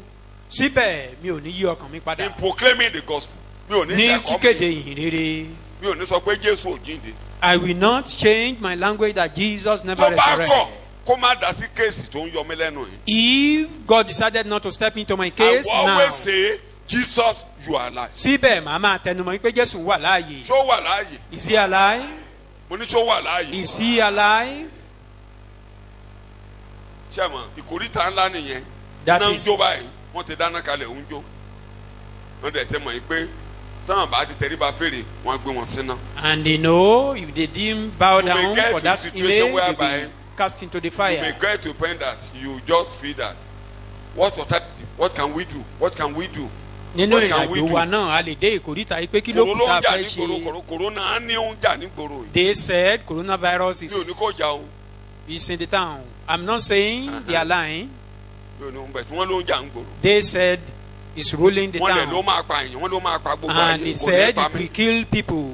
Síbẹ̀ mi ò ní yí ọkàn mi padà. in proclaiming the gospel. mi ò ní Ní ṣàkọ́ kíkéde ìhìn rere. mi ò ní sọ pé Jésù ò jíǹde. I will not change my language that Jesus never tó bá kọ̀ resurrected. kó má dá sí kéèsì tó ń yọ mí lẹ́nu yìí. If God decided not to step into my case I will now, always say Jesus you are alive. síbẹ̀ màá máa tẹnumọ́ pé Jésù wà láàyè. ṣó wà láàyè. Is he alive? mo ní ṣó wà láàyè. Is he alive? ṣé mo ìkórìtà ńlá nìyẹn. That iná ń is- jó báyìí wọ́n ti dáná kalẹ̀ ń jó. wọ́n dẹ̀ tẹ́ mọ̀ yìí pé táwọn bá ti tẹríba fèrè wọ́n á gbé wọn síná. And they know if they didn't bow You may down get for to that a situation image, they'll whereby be cast into the You may fire. get to a point that you just feel that what alternative what can we do what can we do. Nínú What can we ìrìnàjò do? wa náà a lè dé ìkórìtà yìí pé kí ló kòró kù ló tá a ń jà fẹ́ ní gbòòrò ṣe. kòrónà á ní ó ń jà ní gbòòrò yìí. They said coronavirus mi ò ní is kó jà o in the town. I'm not saying they are lying. mi ò ní bẹ̀ tí wọ́n ló ń jà ní gbòòrò. They said it's ruling the wọ́n lẹ̀ ló town. máa pa èèyàn wọ́n ló máa pa gbogbo And ayé they kò ní said pa it mí. will kill people.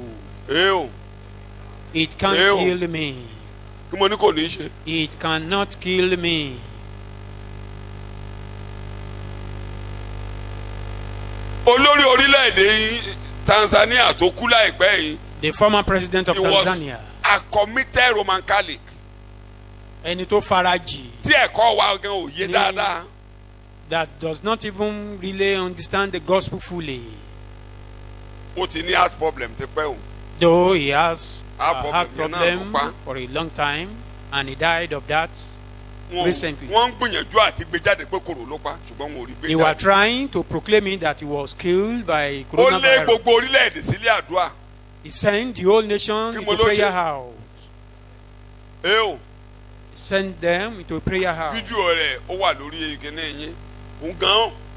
ee o It can't Ew. kill me. kí mo ní kò ní í ṣe. It cannot kill me. olórí orílẹ̀-èdè Tanzania tó kú láìpẹ́ yìí The former president of he was Tanzania. a committed Roman Catholic Ẹni tó farajì. tí ẹ̀kọ́ wa gan ò yé Ní- dáadáa. That does not even really understand the gospel fully. ó ti ní heart problem ti pẹ́ o. Though he has Heart a problem, heart yẹn náà ló problem pa. for a long time and he died of that. Recently. wọ́n ń gbìyànjú àti gbé jáde pé kòrò ló pa ṣùgbọ́n wọn ò rí gbé They were jáde. trying to proclaim it that he was killed by ó lé coronavirus. gbogbo orílẹ̀-èdè sílé àdúrà. He sent the whole nation Kí into mo ló prayer ṣe? house. ẹ o He sent them into a prayer house. fídíò rẹ̀ ó wà lórí ìkíní yín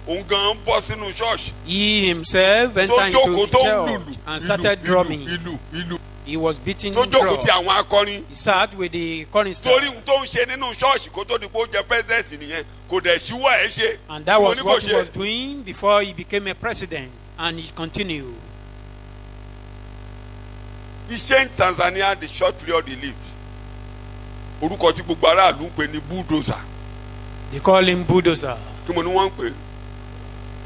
òun gan bọ́ sínú ṣọ́ọ̀ṣì He himself tó entered jókòó into tó ń church lùlù and started drumming. ìlù He was beating tó jókòó ti drum. àwọn akọrin He sat with the chorister. torí ohun tó ń ṣe nínú ṣọ́ọ̀ṣì kó tó di pé ó jẹ president nìyẹn kò dẹ̀ síwọ́ ẹ̀ ṣe. And that Mo was ní kò what he ṣe. was doing before he became a president. And he continued. He changed Tanzania the short period he lived. orúkọ tí gbogbo aráàlú ń pè ní bulldozer They call him bulldozer. kí mo ní wọ́n ń pè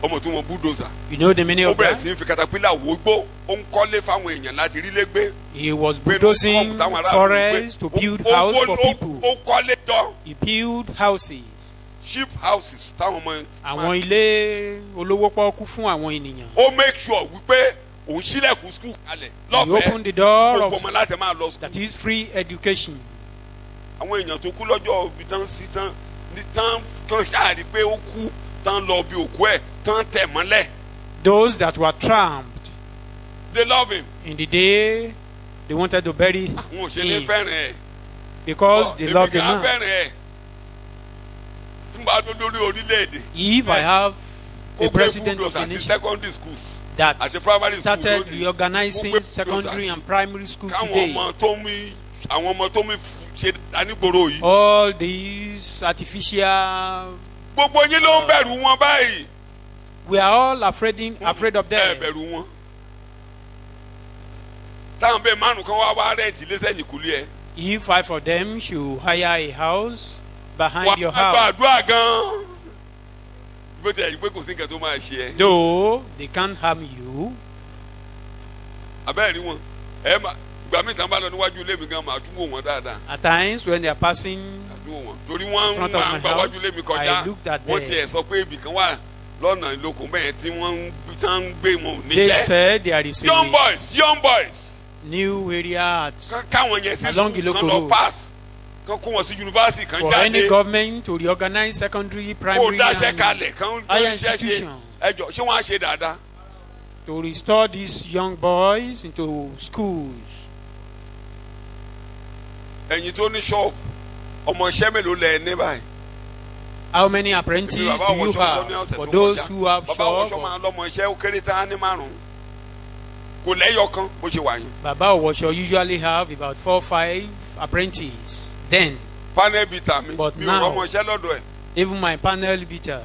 ọmọ tó mọ bulldozer. You know the meaning ó of bẹ̀rẹ̀ that? sí í fi katapila wo gbó ó ń kọ́lé fáwọn èèyàn láti rí lẹ́gbẹ́. He was pé bulldozing swamp táwọn aráàlú ń gbé. forests to build house for people. ó kọ́lé jọ He built houses. cheap houses táwọn ọmọ Àwọn ilé olówó pọ́ọ́kú fún àwọn ènìyàn. ó make sure wípé òun sílẹ̀kùn school kalẹ̀ He opened the lọ́fẹ̀ẹ́ door gbogbo of ọmọ láti máa lọ school. that is free education. àwọn èèyàn tó kú lọ́jọ́ ibi tán sí tán ní tán ṣáàrí pé ó kú tán lọ bí òkú ẹ̀ tán tẹ̀ mọ́lẹ̀. Those that were trampled they love him. in the day they wanted to bury wọn ò ṣe ní him fẹ́ràn ẹ̀. because they loved the èmi kì í man. fẹ́ràn ẹ̀. tí n bá dó lórí orílẹ̀-èdè. If I have ó a gbé president of bulldozer a sí nation secondary schools. that àti primary school started lónìí. reorganizing Wọ́n gbé secondary and primary school káwọn today. ọmọ tó mi àwọn ọmọ tó mi ṣe dánígboro yìí. All these artificial, gbogbo yín ló ń bẹ̀rù wọn báyìí. we are all afraid of ẹ them. bẹ̀rù wọn. táwọn bẹ́ẹ̀ márùn kan wá rẹ́ǹtì lẹ́sẹ̀yìn kúlẹ̀ ẹ̀. If 5 of them should hire a house behind wà your á gba house, àdúrà gan-an. bó ti ẹ̀ pé kò sí nǹkan tó máa ṣe ẹ́. though they can't harm you, abẹ́ẹ̀ rí wọn. ẹ má ìgbà mi tàn bá lọ níwájú ilé mi gan màá tún wò wọn dáadáa. at times when they are passing, àdúgbò wọn. torí wọ́n front ń of máa my ń gba house, wájú ilé mi kọjá. I looked at wọ́n them. tiẹ̀ sọ pé ibì kan wà lọ́nà ìlókun bẹ́ẹ̀ tí wọ́n ń gbé wọn they níṣẹ́. said there is young a boys. new area at káwọn yẹn sí Along sukùl Iloko kan lọ Road. pass kan kó wọn sí yunifásitì kan for any jáde government to reorganize secondary, kó primary, dáṣẹ́ and kalẹ̀ kan higher lórí iṣẹ́ ṣe institution. ẹjọ́ ṣé wọ́n á ṣe dáadáa. to restore these young boys into schools. ẹ̀yin tó ní ṣọ́ọ̀bù ọmọ iṣẹ́ mélòó lẹ ní báyìí. How many apprentices do you have for those who have bàbá shop? wọṣọ máa lọmọ iṣẹ́ ó kéré tán á ní márùn-ún kò lẹ́yọ̀ kan bó ṣe wà yín. Baba Owosho usually have about 4 or 5 apprentices. Then, panel bita mi But mi ò now- rọmọ iṣẹ́ lọ́dọ̀ ẹ̀. even my panel beater,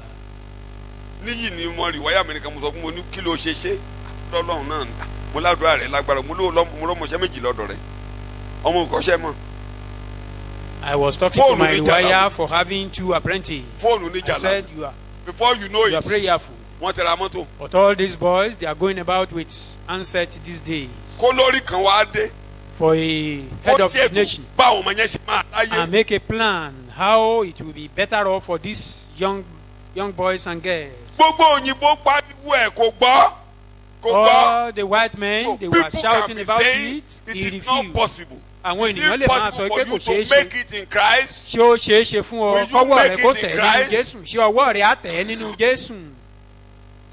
níyì ni mo rí wáyà mi nìkan mo sọ fún mo ní kí ló ṣe lọ́lọ́run náà mo ládùúrà rẹ̀ lágbára mo rọmọ iṣẹ́ méjì lọ́dọ̀ rẹ̀ ọmọ nǹkanṣẹ́ mọ́. I was talking Phone to my ni jala. wire for having 2 apprentices. fóònù ní I jàlá said, you are before you know it prayerful. wọ́n ti ra mọ́tò. But all these boys, they are going about with handset these days. kó lórí kan wá dé For a head kó of the tiẹ̀ tó nation. báwọn ọmọ yẹn ṣe máa And láyé. make a plan how it will be better off for these young boys and girls. gbogbo òyìnbó pariwo ẹ̀ kò gbọ́ kò gbọ́. All the white men, So they were people shouting can be about saying it. it He is not refused. possible. Àwọn Is ènìyàn it lè máa possible sọ for pé you kò to ṣeé make ṣe. it in Christ? Ṣé ó ṣeé ṣe fún Will ọ you kọ́wọ́ make rẹ kó it in tẹ̀ nínú Christ? Jésù? Ṣé ọwọ́ rẹ á tẹ̀ nínú Jésù?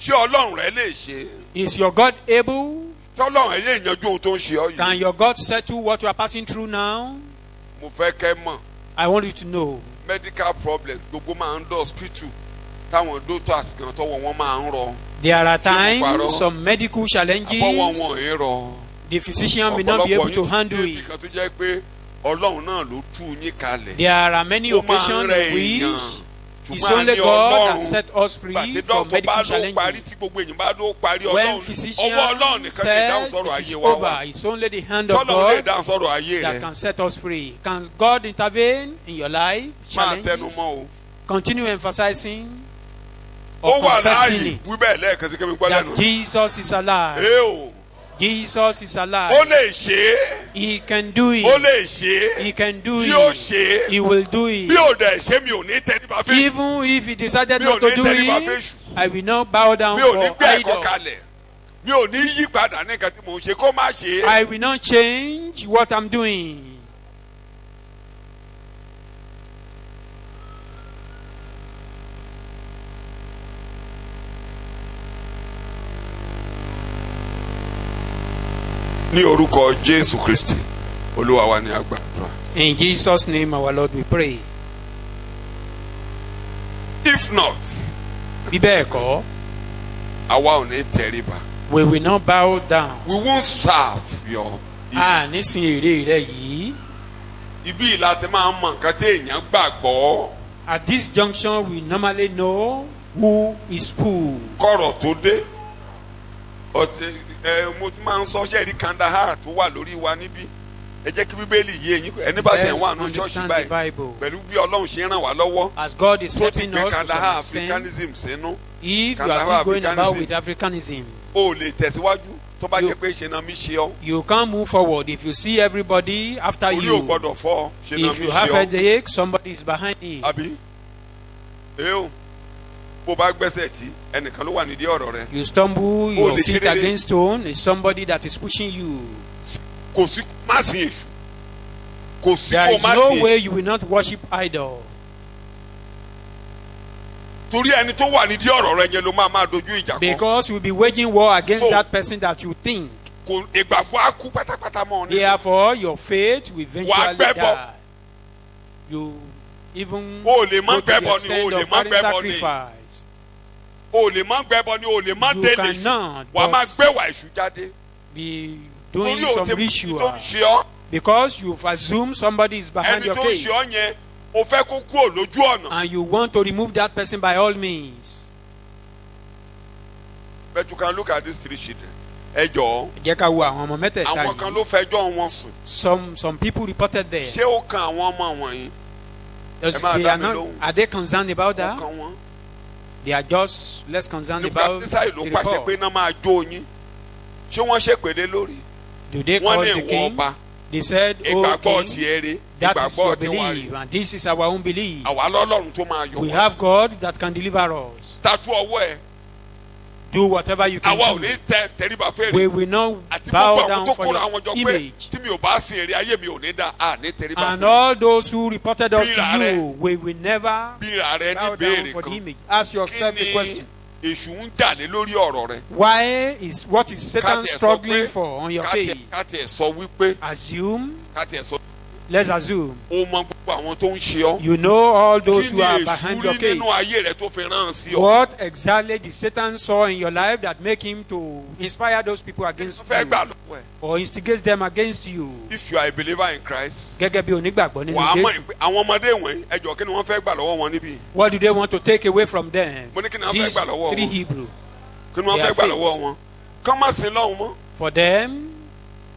ṣé ọlọ́run rẹ lè ṣe Is your God able? ṣé ọlọ́run rẹ lè yanjú ohun tó ń ṣe ọ Can yìí. your God settle what you are passing through now? mo fẹ́ kẹ́ mọ̀ I want you to know. medical problems gbogbo máa ń dọ̀ hospital táwọn doctors gan tọwọ́ wọn máa ń rọ There are mo times parọ́? some medical àbọ̀wọ̀ challenges wọn ò ń rọ. the physician may not be able to handle yín ti it. dé ibì kan tó jẹ́ pé ọlọ́run náà ló tú yín kalẹ̀. There are many Ó máa ń occasions rẹ in which èèyàn. it's Ṣùgbọ́n a only ní God Ọlọ́run. that set us free Bàtí from dọ́kítọ̀ medical bá ló parí challenges. tí gbogbo èèyàn bá ló parí When ọlọ́run physician ọwọ́ ọlọ́run nìkan lè dáhùn said sọ̀rọ̀ it is ayé wa over, wá. it's only the hand of tọ́lọ́run lè God dáhùn sọ̀rọ̀ ayé that rẹ̀ can set us free. Can God intervene in your life? máa tẹnu Challenges? mọ́ o. Continue emphasizing ó or wà confessing láàyè it wí bẹ́ẹ̀ lẹ́ẹ̀kan sí kẹ́mi gbọ́ that lẹ́nu. Jesus is alive. ee o Jesus is ó alive. lè ṣe é He can do ó it. lè ṣe é He can do yóò it. ṣe é He will do bí it. ò dẹ̀ ṣe mi ò ní tẹríba fèsì Even if he decided Mi ò not to ní do tẹríba it, fèsù. I will not bow down mi ò ní for gbé ẹ̀kọ́ idol. kalẹ̀ mi ò ní yí padà ní nǹkan tí mò ń ṣe kó má ṣe é. I will not change what I'm doing. ní orúkọ Jésù Kristi Olúwa wa ní àgbàdúrà. In Jesus' name, our Lord, we pray. if not Bí bẹ́ẹ̀ kọ́, àwa ò ní tẹríba we will not bow down. we won't serve your. A nísìn èrè rẹ yìí. ibi ìlà tí máa ń mọ nǹkan tí èèyàn gbàgbọ́ At this junction, we normally know who is who. kọ̀rọ̀ tó dé mo ti máa ń sọ ṣẹ́ẹ̀rí Kandahar tó wà lórí wa níbí ẹ jẹ́ kí Bíbélì yé yín ẹni bá tẹ̀ Let's wà nù ṣọ́ọ̀ṣì understand the báyìí Bible. pẹ̀lú bí Ọlọ́run ṣe ràn wá lọ́wọ́ As God is tó ti helping gbé us to some Kandahar extent, Africanism sínú if you are Kandahar still going about Africanism. with Africanism, o lè tẹ̀síwájú tó bá You- jẹ́ pé ṣe náà mi ṣe ọ́ you can't move forward. If you see everybody after orí ò you, gbọ́dọ̀ fọ́ ṣe náà if mi you ṣe have ọ́ headache, somebody is behind it. àbí èèyàn bó bá gbẹ́sẹ̀ tí ẹnìkan ló wà nídìí ọ̀rọ̀ rẹ You stumble, your lè ṣe feet déédéé. against stone, is somebody that is pushing you. kò sí má sí èṣù kò sí There kó is má no sí way èṣù you will not worship idol. torí ẹni tó wà nídìí ọ̀rọ̀ rẹ yẹn ló máa dojú ìjà kọ Because you will be waging war against So- that person that you think. kò ìgbàgbọ́ á kú pátápátá mọ́ ọ ní. Therefore, your faith will eventually gbẹ́bọ. die. You even O lè má go to the gbẹ́bọ ni, extent o lè of má having gbẹ́bọ ni. sacrifice. o lè má gbẹ́bọ ni o lè má You délé èṣù cannot, wàá máa but- gbé wà èṣù jáde be doing torí o some ti tó ń ritual ṣe ọ́ because you've assumed somebody is behind ẹni your tó ń case ṣe ọ́ yẹn o fẹ́ kó kúrò lójú ọ̀nà and you want to remove that person by all means. but you can look at these three children ẹ jọ̀ọ́ Ẹ jẹ́ ká wo àwọn ọmọ mẹ́tẹ̀ẹ̀ta àwọn kan yìí. ló fẹjọ́ wọn sùn Some people reported there. ṣé ó kan àwọn ọmọ wọ̀nyí máa They dá are mi not. lóhùn. Are they concerned about ó that? kan wọn They are just less concerned about nígbà tí ló the pàṣẹ pé report. iná máa jó yín ṣé wọ́n ṣèpèdé lórí Do they wọ́n call ní the ìwọ king? ọba They said, "Oh ìgbàgbọ́ king, tiẹ̀ rè that is your ìgbàgbọ́ tiwa rè belief, and this is our own belief. àwa lọ́lọ́run tó máa yọ We wọ́n have God that can deliver us. tatu ọwọ́ ẹ̀ Do whatever you àwa ò can ní do. tẹríba fèrè We will not àti bow gbogbo àwọn down tó for kóra àwọn your jọ pé image." tí mi ò bá sin èrè ayé mi ò ní dá a ní tẹríba And fèrè all those who reported us Bíra to rẹ. you, we will never bíra rẹ ní bow down béèrè for the kan image. Ask yourself kí the question. ni èṣù ń jà lé lórí ọ̀rọ̀ rẹ What is Satan Ká tiẹ̀ sọ struggling pé- for on your ká case? tiẹ̀ sọ wípé Assume, ká tiẹ̀ sọ let's assume, ó mọ gbogbo àwọn tó ń ṣe ọ́ you know all those kí who ni are èṣù behind rí your case. nínú ayé rẹ tó fi rán sí ọ What exactly did Satan saw in your life that make him to inspire those people against tó fẹ́ you gbà lọ́wọ́ ẹ̀ or instigate them against you? if you are a believer in Christ Gẹ́gẹ́ bí onígbàgbọ́ nínú wàá mọ̀ Jésù. pé àwọn ọmọdé wọ̀nyí ẹjọ́ kí ni wọ́n fẹ́ gbà lọ́wọ́ wọn níbí What do they want to take away from them? Mo ní kí ni wọ́n fẹ́ These gbà lọ́wọ́ three wọn? Hebrew. kí ni wọ́n They fẹ́ are gbà faith. lọ́wọ́ wọn kán má sin lọ́hùn mọ́ For them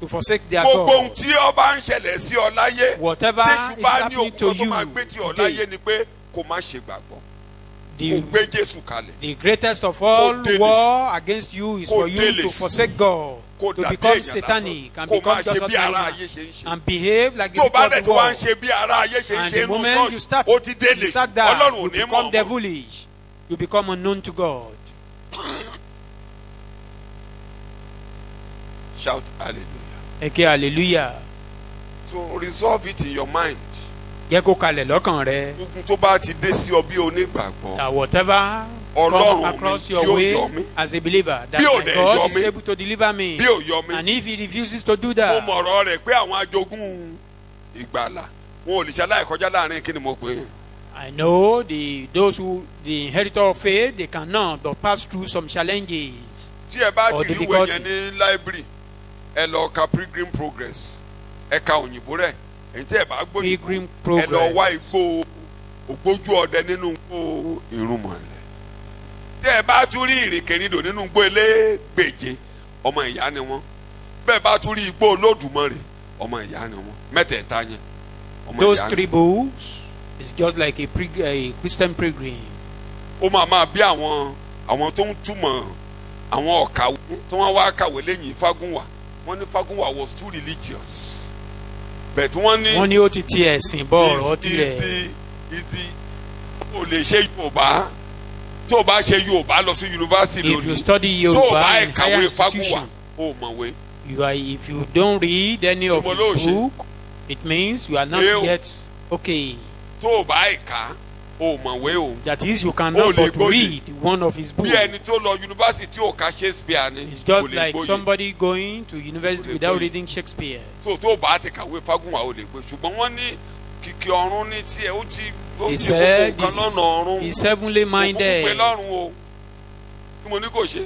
to forsake their gbogbo ohun God. tí ó bá ń ṣẹlẹ̀ sí ọ láyé Whatever téṣù is bá ní happening òkú to kan tó you máa gbé tí ọ today, láyé ni pé kó má ṣe gbàgbọ́ kó the, gbé Jésù kalẹ̀ the greatest of all délé. war against you is Kó for you délé. to forsake God, kó to dàbí become èèyàn satanic lásán and kó become máa just ṣe bí ara ordinary ayé ṣe ń ṣe and behave like the tó bá people dẹ̀ of tó wá ń God. ṣe bí ara ayé ṣe ń And ṣe the inú moment you church start, ó ti délé you start that, Ọlọ́run ò you ní mọ̀ become ọ́ devilish. You become unknown to God. shout hallelujah Eke hallelujah. so resolve it in your mind Jẹ́ kó kalẹ̀ lọ́kàn rẹ. ogun tó bá ti dé sí ọ bí onígbàgbọ́ That whatever Ọlọ́run comes across mi your yóò way yọ mí. as a believer, that Bí ò my dẹ̀ God yọ is mí, able to deliver me. bí ò yọ mí And if he refuses to do mo that, mọ̀ ọ̀rọ̀ rẹ̀ pé àwọn ajogún ìgbàlà wọn ò lè ṣe aláìkọjá láàrin kí ni mo pè é I know those who the inheritor of faith, they cannot but pass through some challenges. tí ẹ bá Or ti rí ìwé difficulty. yẹn ní library ẹ lọ ka Pilgrim Progress ẹ ka òyìnbó rẹ̀ èyí tí ẹ bá gbóyìnbó Pilgrim ẹ Progress. lọ wá igbó ògbójú ọdẹ nínú igbó ìrúnmọlẹ̀ tí ẹ bá tún rí ìrìnkèrindò nínú igbó elégbèje ọmọ ìyá ni wọ́n bẹ́ẹ̀ bá tún rí igbó Olódùmarè ọmọ ìyá ni wọ́n mẹ́tẹ̀ẹ̀ta yẹn ọmọ Those ìyá ni three books is just like a Christian pilgrim. ó máa bí àwọn tó ń túmọ̀ àwọn ọ̀kàwé tó wọ́n wá kàwé lẹ́yìn Fágúnwà wọ́n ní Fágúnwà was too religious but wọ́n ní Wọ́n ní ó ti ti ẹ̀sìn bọ̀ ọ̀rọ̀ tirẹ̀. ìdí o lè ṣe Yorùbá tó o bá ṣe Yorùbá lọ sí yunifásitì If you lónìí study tó o Yoruba bá in higher kàwé Fágúnwà institution, o mọ̀wé if you don't read any of Ìmọ̀ ló his ṣe. book, it means you are not Ew. yet okay. tó o bá kà o mọ̀wé o That is, you Oh, cannot lè but gbóyè. read one of his books. bí ẹni tó lọ yunifásitì tí o ka Shakespeare ni It's kò just lè like gbóyè. somebody going to university Kò lè without gbóyè. reading Shakespeare. tó o bá ti kàwé Fágúnwà o lè gbé ṣùgbọ́n wọ́n ní kìkì ọ̀run ní tiẹ̀ ó ti He gbogbo said nǹkan lọ́nà ọ̀run he's heavenly kò minded. pé lọ́run o kí mo ní kò ṣe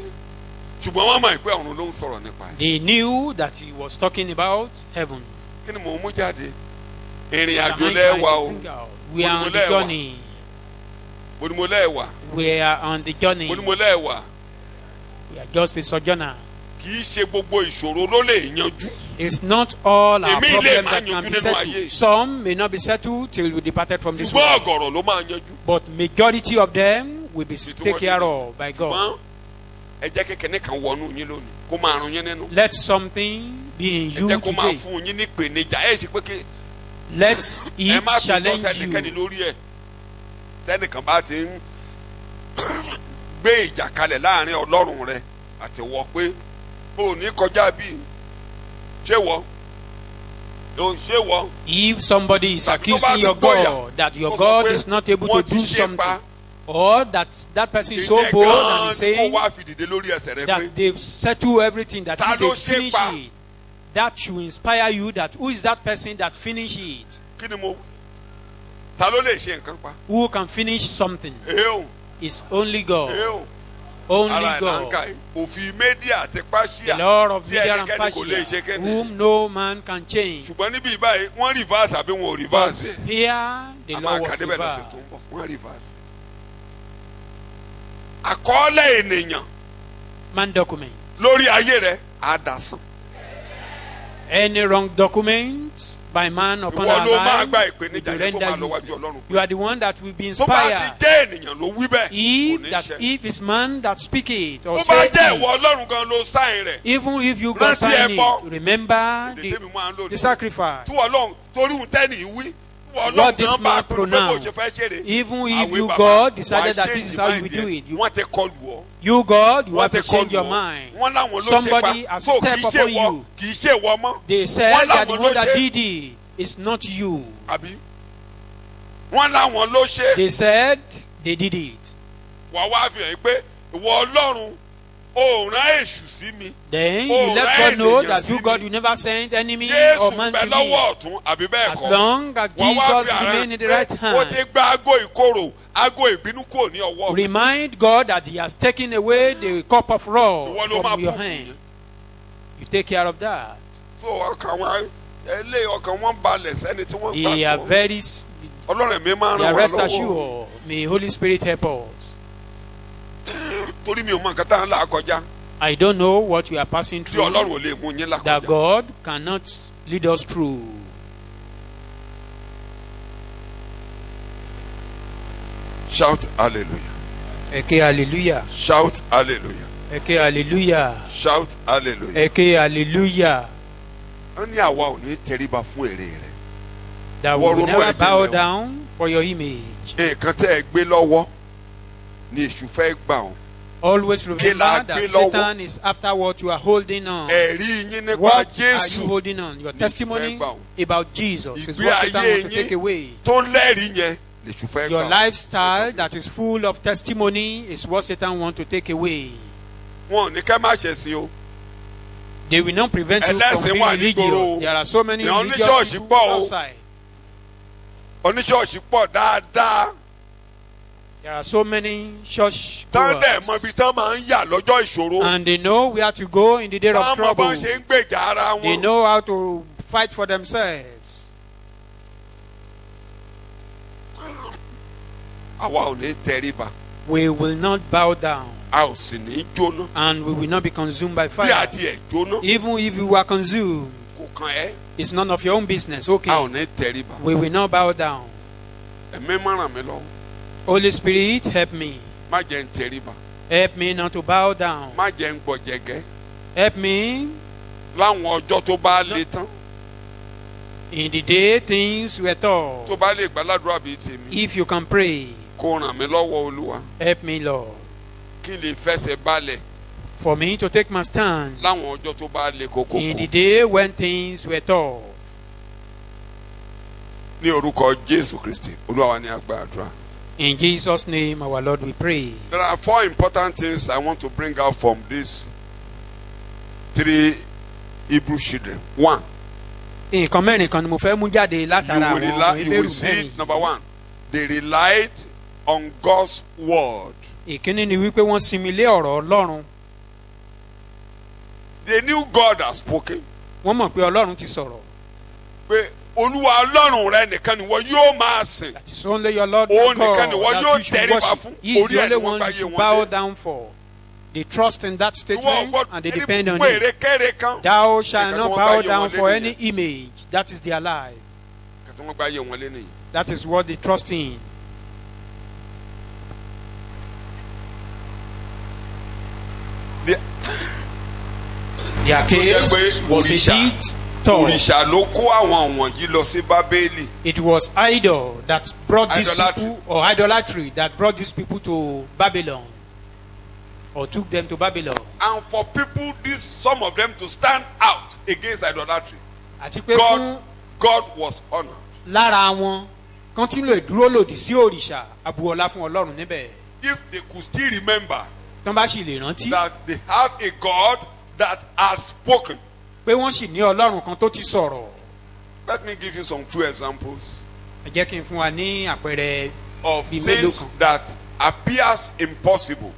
ṣùgbọ́n wọ́n mọ̀ pé ọ̀run ló ń sọ̀rọ̀ nípa ẹ̀ They knew that he was talking about heaven. kí ni mò ń mú jáde ìrìn What am àjò I lẹ́wà trying o to bring out? We are on the Olùmúlẹ̀ wà. journey. mo ní mo lẹ́wà We are on the journey. mo ní mo lẹ́wà We are just a sojourner. kì í ṣe gbogbo ìṣòro ló lè yanjú It's not all our Èmi lè problems má that can yanjú be nínú settled. ayé. Some may not be settled till we departed from this ṣùgbọ́n world. ọ̀gọ̀rọ̀ ló máa yanjú But majority of them will be Ìtumọ̀ taken kí care ni? of by God. ṣùgbọ́n ẹ jẹ́ kékeré kan wọnú yín lónìí kó máa run yín nínú Let something be in ẹ you jẹ́ kó máa today. fún yín ní ìpèníjà ẹ ṣe pé kí Let ẹ it má tún tọ́ challenge sẹ́nikẹ́ni you. lórí ẹ̀ sẹ́nìkan bá ti ń gbé ìjà kalẹ̀ láàrin Ọlọ́run rẹ àti wọ pé o ní kọjá bí ṣé wọ ṣé wọ. If somebody is Tàbí tó bá accusing ti your gbóyà, God that your ó sọ God pé is not able to wọ́n ti do ṣe something, pa. or that person is so ìyẹn bold and gan-an is ni kó saying wá fìdìde lórí ẹsẹ̀ rẹ pé that they've settled everything, that Ta if they ló ṣe finish pa? it, that should inspire you that who is that person that finish it? kí ni mo ta ló lè ṣe nǹkan pa Who can finish something? èèyàn It's only God. èèyàn Only ara ẹ̀ náà ń God. kà yìí òfin Médíà àti Páṣíà The Lord of tí Media and ẹnikẹ́ni kò lè ṣe Persia, kéde. whom no man can change. ṣùgbọ́n níbí báyìí wọ́n reverse àbí wọn ò But reverse. here, the a máa law kà was débẹ̀ lọ́sẹ̀ tó reversed. ń bọ̀ wọ́n reverse. àkọọ́lẹ̀ ènìyàn Man document. lórí ayé rẹ̀ á dasán. Any wrong document by man upon ìwọ our ló máa gba life will ìpèníjà be yẹn tó máa lọ rendered wájú useless. Ọlọ́run. You are the one that will be tó bá ti inspired. jẹ́ ènìyàn ló wí bẹ́ẹ̀ kò If ní that ṣe. if it's man that speak it or tó bá say jẹ́ ìwọ it, Ọlọ́run gan ló sáìn rẹ̀. even if you got Rántí sign ẹbọ. it, remember èdè tèmi máa ń lò the ní. sacrifice. tí wọ́n lọ́run torí òun tẹ́nì wí. What Ọlọ́run this gan bá man pinnu pé kò pronounced, ṣe fẹ́ ṣeré. even if Àwẹ̀ you bàbá, God decided wàá that change this is how you will mind do yẹn. it, wọ́n ti kọlù ọ́. you God, you wọ́n have ti to change kọlù your ọ́. mind. wọ́n láwọn ló ṣe Somebody pa has so kì stepped í ṣe upon wọ you. kì í ṣe wọ mọ́. They said Wọ́n that the láwọn one ló that ṣe. did it is not you. àbí wọ́n láwọn ló ṣe. They said they did it. wà wá fi hàn pé ìwọ Ọlọ́run ò rán èṣù sí mi. Then Oh, you let right, God know ènìyàn that sí you God mi. will never send enemy or Jésù man bẹ to lọ́wọ́ me. ọ̀tún àbí bẹ́ẹ̀ As kọ́. long as Wọ́n wá Jesus fi àrán remain in the right pé ó ti hand, gba ago ìkorò ago ìbínú kúrò ní ọwọ́ mi. remind God that He has taken away the cup of wrath Ìwọ ló máa from your proof hand. yẹn. You take care of that. so ọkàn wọn ẹlẹ́ ọkàn wọn balẹ̀ sẹ́ni tí wọ́n They are gbàgbọ́. very, Ọlọ́run mi máa ń they ràn are wá rest lọ́wọ́. assured. May Holy Spirit help us. torí mi ò mọ nǹkan tá à ń là kọjá I don't know what you are passing tí through Ọlọ́run ò lè mú yín là that kọjá. God cannot lead us through. Shout hallelujah. Eke hallelujah. Shout hallelujah. Eke hallelujah. Shout hallelujah. Eke hallelujah. wọ́n ní àwa ò ní tẹríba fún èrè rẹ̀. That we Wọ́n will ronú never ẹ̀jẹ̀ bow rẹ̀ o. down for your image. nǹkan tẹ́ ẹ gbé lọ́wọ́ ni èṣù fẹ́ gbà ọ́. Always Kí la remember that gbé lọ́wọ́? Satan is after what you are holding on. ẹ̀rí yín nípa What are you Jésù holding on? Your Ní testimony ìfẹ́ gbà ọ́. about Jesus is ìgbé what Satan ayé wants to take yín away. tó lẹ́rìí yẹn lèṣù fẹ́ gbà Your ọ́. lifestyle that is full of testimony is what Satan wants to take away. wọn ò ní kẹ́ má ṣe sí o. They will not prevent you from Ẹlẹ́sìn being wà nígboro religious. o. There are so many Ìyàn religious oníṣọ́ọ̀ṣì people pọ̀ o. outside. oníṣọ́ọ̀ṣì pọ̀ dáadáa. There are so many church tán dẹ̀ mọ goers. ibi tán máa ń yà lọ́jọ́ ìṣòro. And they know where to go in the day of tán mọ bá trouble. ṣe ń gbèjà ara They wọn. know how to fight for themselves. àwa ò ní tẹríba We will not bow down a ò sì ní jóná. and we will not be consumed by bí a fire. tiẹ̀ jóná Even if you are consumed, kò kàn ẹ́. it's none of your own business. a ò Okay. ní tẹríba. We will not bow down. ẹ̀mí má ràn mí lọ́wọ́. Holy Spirit, help me. má jẹ́ ń tẹríba. Help me not to bow down. má jẹ́ ń gbọ̀jẹ̀gẹ́. Help me láwọn ọjọ́ tó bá le tán. in the day things were tough. tó bá lè gbàládùra bíi tèmi. If you can pray, kó ràn mí lọ́wọ́ Olúwa. help me, Lord. kí n lè fẹsẹ̀ balẹ̀ For me to take my stand láwọn ọjọ́ tó bá le kókó. in the day when things were tough. ní orúkọ Jésù Kristi Olúwa wa ní agbàdúrà. In Jesus' name, our Lord, we pray. There are 4 important things I want to bring out from these 3 Hebrew children. 1, Nǹkan mẹ́rin kan ni mo fẹ́ mú jáde látara àwọn ọmọ you will Hébérù see mẹ́rin. number 1, they relied on God's word. Ìkíní ni wípé wọ́n sinmi lé ọ̀rọ̀ Ọlọ́run. They knew God had spoken. Wọ́n mọ̀ pé Ọlọ́run ti sọ̀rọ̀. pé Olúwa Ọlọ́run rẹ nìkan ni wọ́n yóò máa sìn. That is only your Lord Òun your God nìkan ni wọ́n that yóò you should tẹríba worship. fún. He is Orí the ẹ̀ only ni wọ́n one you gbáyé should wọn bow dé. down for. They trust in that Ìwọ statement gbọ́dọ̀ and they ẹni depend on gbogbo it. èrèkéré kan. Thou shalt Nǹkan tí not wọ́n bow gbáyé down wọn for lé any nìyẹn. image. That is their life. Nǹkan tí wọ́n gbáyé wọn lé nìyẹn. That is what they trust in. The- Their tó jẹ́ case pé was indeed tough. òrìṣà ló kó àwọn wọ̀nyí lọ sí Bábélì. It was idol that brought these Idolatry. people, or idolatry that brought these people to Babylon, or took them to Babylon. And for people, some of them to stand out against idolatry. Àti pé fún God was honored. lára wọn kan tí lè dúró lòdì sí òrìṣà àbúọlá fún Ọlọ́run níbẹ̀. If they could still remember Tán bá sì lè rántí that they have a God that had spoken. pé wọ́n sì ní Ọlọ́run kan tó ti sọ̀rọ̀. Let me give you some 2 examples Ẹ jẹ́ kí n fún wa ní àpẹẹrẹ of bíi mélòó things kan that appears impossible